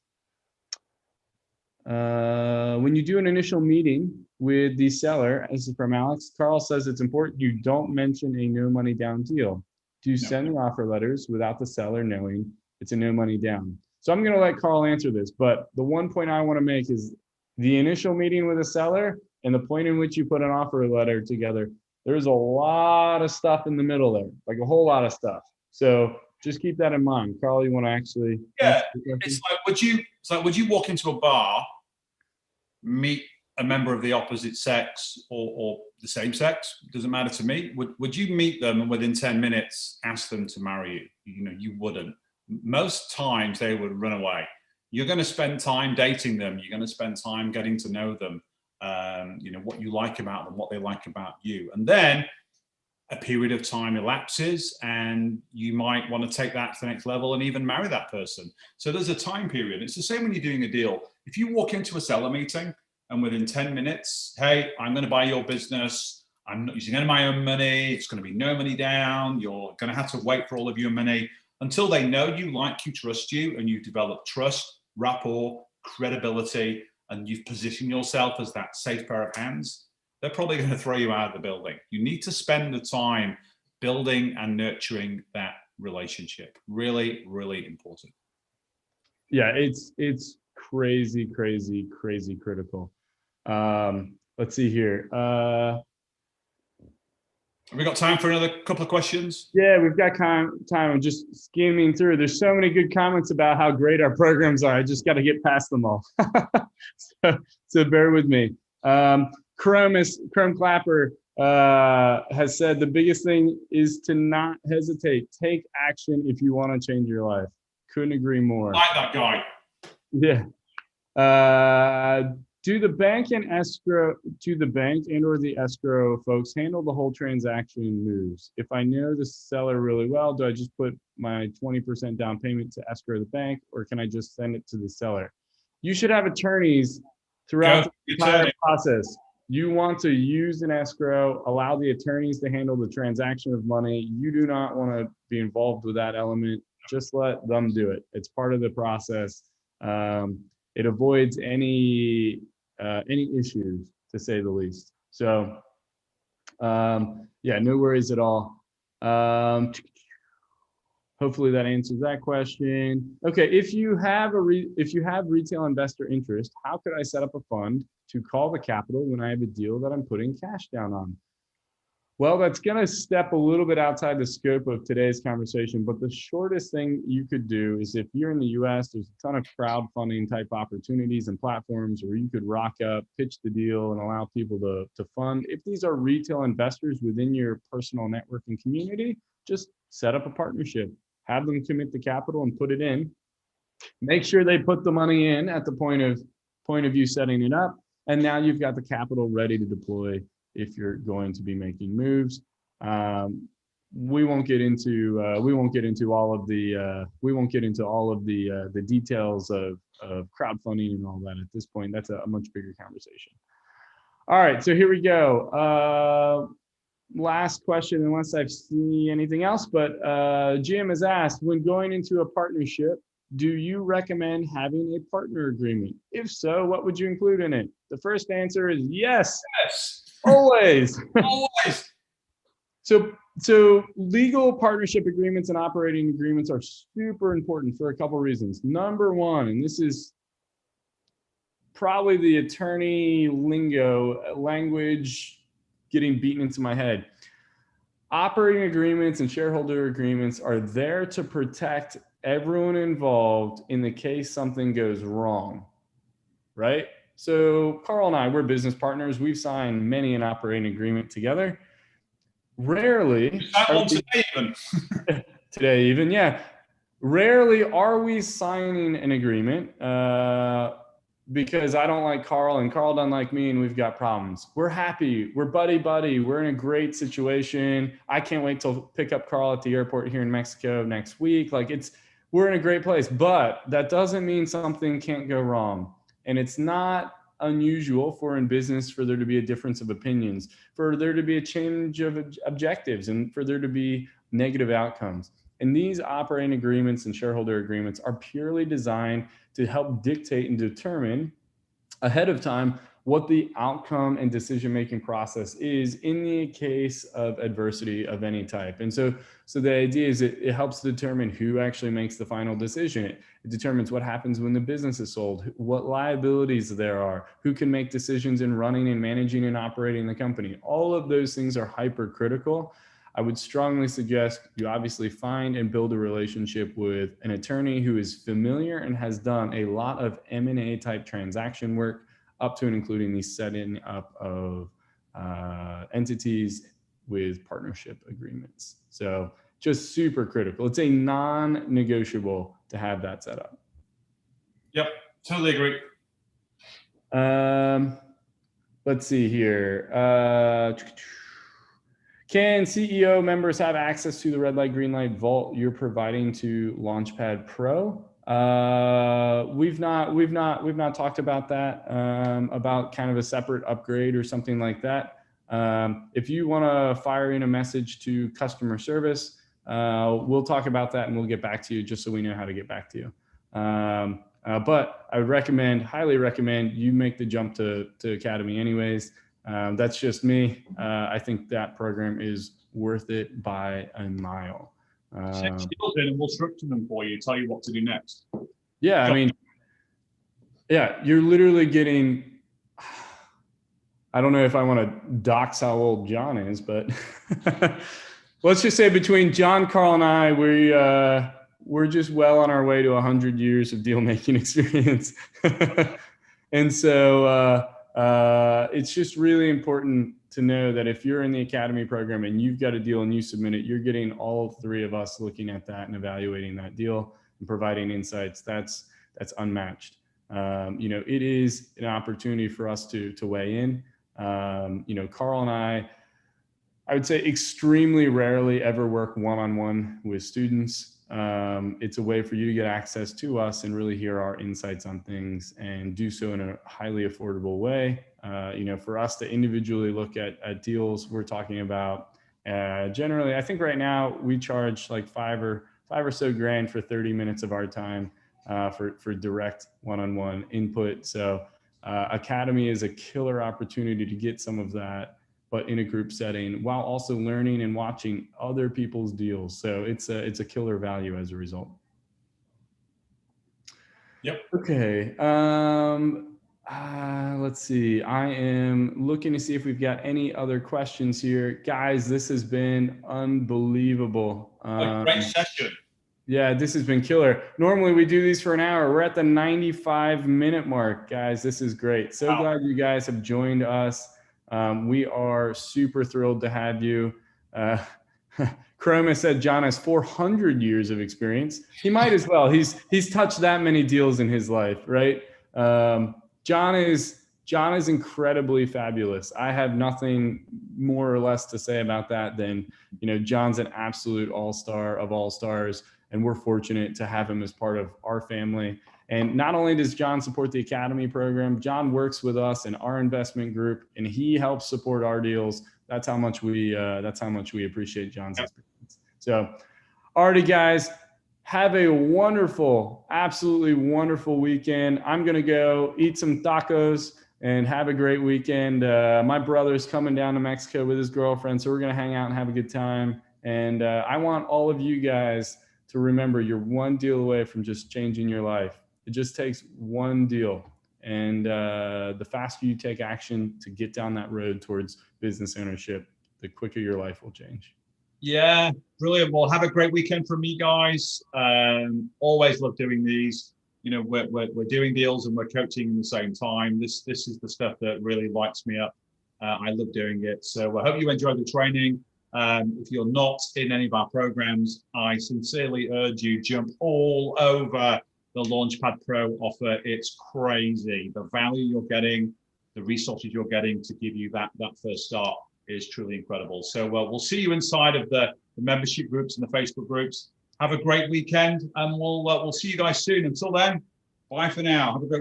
you do an initial meeting with the seller, this is from Alex, Carl says it's important you don't mention a no money down deal. Do you send the offer letters without the seller knowing it's a no money down? So I'm going to let Carl answer this, but the one point I want to make is the initial meeting with a seller and the point in which you put an offer letter together, there's a lot of stuff in the middle there, like a whole lot of stuff. So just keep that in mind. Carl, you want to actually? Yeah, it's like, would you walk into a bar, meet a member of the opposite sex or the same sex? Doesn't matter to me. Would you meet them and within 10 minutes ask them to marry you? You know, you wouldn't. Most times they would run away. You're going to spend time dating them. You're going to spend time getting to know them. You know, what you like about them, what they like about you. And then a period of time elapses and you might want to take that to the next level and even marry that person. So there's a time period. It's the same when you're doing a deal. If you walk into a seller meeting and within 10 minutes, hey, I'm going to buy your business. I'm not using any of my own money. It's going to be no money down. You're going to have to wait for all of your money until they know you, like you, trust you, and you develop trust, rapport, credibility, and you've positioned yourself as that safe pair of hands. They're probably going to throw you out of the building. You need to spend the time building and nurturing that relationship. Really, really important. Yeah, it's crazy critical. Let's see here. Have we got time for another couple of questions? Yeah, we've got time. I'm just skimming through. There's so many good comments about how great our programs are. I just got to get past them all. so bear with me. Chrome Clapper has said the biggest thing is to not hesitate. Take action if you want to change your life. Couldn't agree more. I like that guy. Yeah. Do the bank and or the escrow folks handle the whole transaction moves? If I know the seller really well, do I just put my 20% down payment to escrow the bank, or can I just send it to the seller? You should have attorneys throughout the entire process. You want to use an escrow, allow the attorneys to handle the transaction of money. You do not want to be involved with that element. Just let them do it. It's part of the process. It avoids any issues, to say the least. So, yeah, no worries at all. Hopefully that answers that question. Okay, if you have retail investor interest, how could I set up a fund to call the capital when I have a deal that I'm putting cash down on? Well, that's going to step a little bit outside the scope of today's conversation, but the shortest thing you could do is, if you're in the US, there's a ton of crowdfunding type opportunities and platforms where you could rock up, pitch the deal, and allow people to fund. If these are retail investors within your personal networking community, just set up a partnership, have them commit the capital and put it in. Make sure they put the money in at the point of you setting it up, and now you've got the capital ready to deploy if you're going to be making moves. We won't get into all of the details of crowdfunding and all that at this point. That's a much bigger conversation. All right, so here we go. Last question, unless I've seen anything else, but Jim has asked, when going into a partnership, do you recommend having a partner agreement? If so, what would you include in it? The first answer is yes. Yes. Always. Always. So legal partnership agreements and operating agreements are super important for a couple of reasons. Number one, and this is probably the attorney lingo language getting beaten into my head. Operating agreements and shareholder agreements are there to protect everyone involved in the case something goes wrong, right? So Carl and I, we're business partners. We've signed many an operating agreement together. Rarely One today even. today even, yeah. Rarely are we signing an agreement because I don't like Carl and Carl doesn't like me and we've got problems. We're happy. We're buddy-buddy. We're in a great situation. I can't wait to pick up Carl at the airport here in Mexico next week. Like we're in a great place, but that doesn't mean something can't go wrong. And it's not unusual for in business for there to be a difference of opinions, for there to be a change of objectives, and for there to be negative outcomes. And these operating agreements and shareholder agreements are purely designed to help dictate and determine ahead of time what the outcome and decision-making process is in the case of adversity of any type. And so the idea is it helps determine who actually makes the final decision. It determines what happens when the business is sold, what liabilities there are, who can make decisions in running and managing and operating the company. All of those things are hypercritical. I would strongly suggest you obviously find and build a relationship with an attorney who is familiar and has done a lot of M&A type transaction work, up to and including the setting up of entities with partnership agreements. So just super critical. It's a non-negotiable to have that set up. Yep, totally agree. Let's see here. Can CEO members have access to the red light, green light vault you're providing to Launchpad Pro? We've not talked about that, about kind of a separate upgrade or something like that. If you want to fire in a message to customer service, we'll talk about that and we'll get back to you just so we know how to get back to you. But I would highly recommend you make the jump to Academy anyways. That's just me. I think that program is worth it by a mile. And we'll structure them for you, tell you what to do next. Yeah, I mean, yeah, you're literally getting, I don't know if I want to dox how old John is, but let's just say between John, Carl, and I, we're just well on our way to 100 years of deal making experience. And so it's just really important to know that if you're in the Academy program and you've got a deal and you submit it, you're getting all three of us looking at that and evaluating that deal and providing insights. That's unmatched. It is an opportunity for us to weigh in. Carl and I would say extremely rarely ever work one-on-one with students. It's a way for you to get access to us and really hear our insights on things and do so in a highly affordable way. For us to individually look at deals, we're talking about generally, I think right now we charge like five or so grand for 30 minutes of our time for direct one-on-one input. So Academy is a killer opportunity to get some of that, but in a group setting while also learning and watching other people's deals. So it's a killer value as a result. Yep. Okay. Let's see. I am looking to see if we've got any other questions here. Guys, this has been unbelievable. A great session. Yeah, this has been killer. Normally we do these for an hour. We're at the 95-minute mark, guys. This is great. So glad you guys have joined us. We are super thrilled to have you. Chroma said John has 400 years of experience. He might as well. He's touched that many deals in his life, right? John is incredibly fabulous. I have nothing more or less to say about that than, John's an absolute all-star of all stars, and we're fortunate to have him as part of our family. And not only does John support the Academy program, John works with us in our investment group, and he helps support our deals. That's how much we appreciate John's experience. So, alrighty, guys, have a wonderful, absolutely wonderful weekend. I'm gonna go eat some tacos and have a great weekend. My brother's coming down to Mexico with his girlfriend, so we're gonna hang out and have a good time. And I want all of you guys to remember you're one deal away from just changing your life. It just takes one deal. And the faster you take action to get down that road towards business ownership, the quicker your life will change. Yeah, brilliant. Well, have a great weekend from me, guys. Always love doing these. You know, we're doing deals and we're coaching at the same time. This is the stuff that really lights me up. I love doing it. So I hope you enjoyed the training. If you're not in any of our programs, I sincerely urge you jump all over the Launchpad Pro offer. It's crazy. The value you're getting, the resources you're getting to give you that first start is truly incredible. So we'll see you inside of the membership groups and the Facebook groups. Have a great weekend, and we'll see you guys soon. Until then, bye for now. Have a great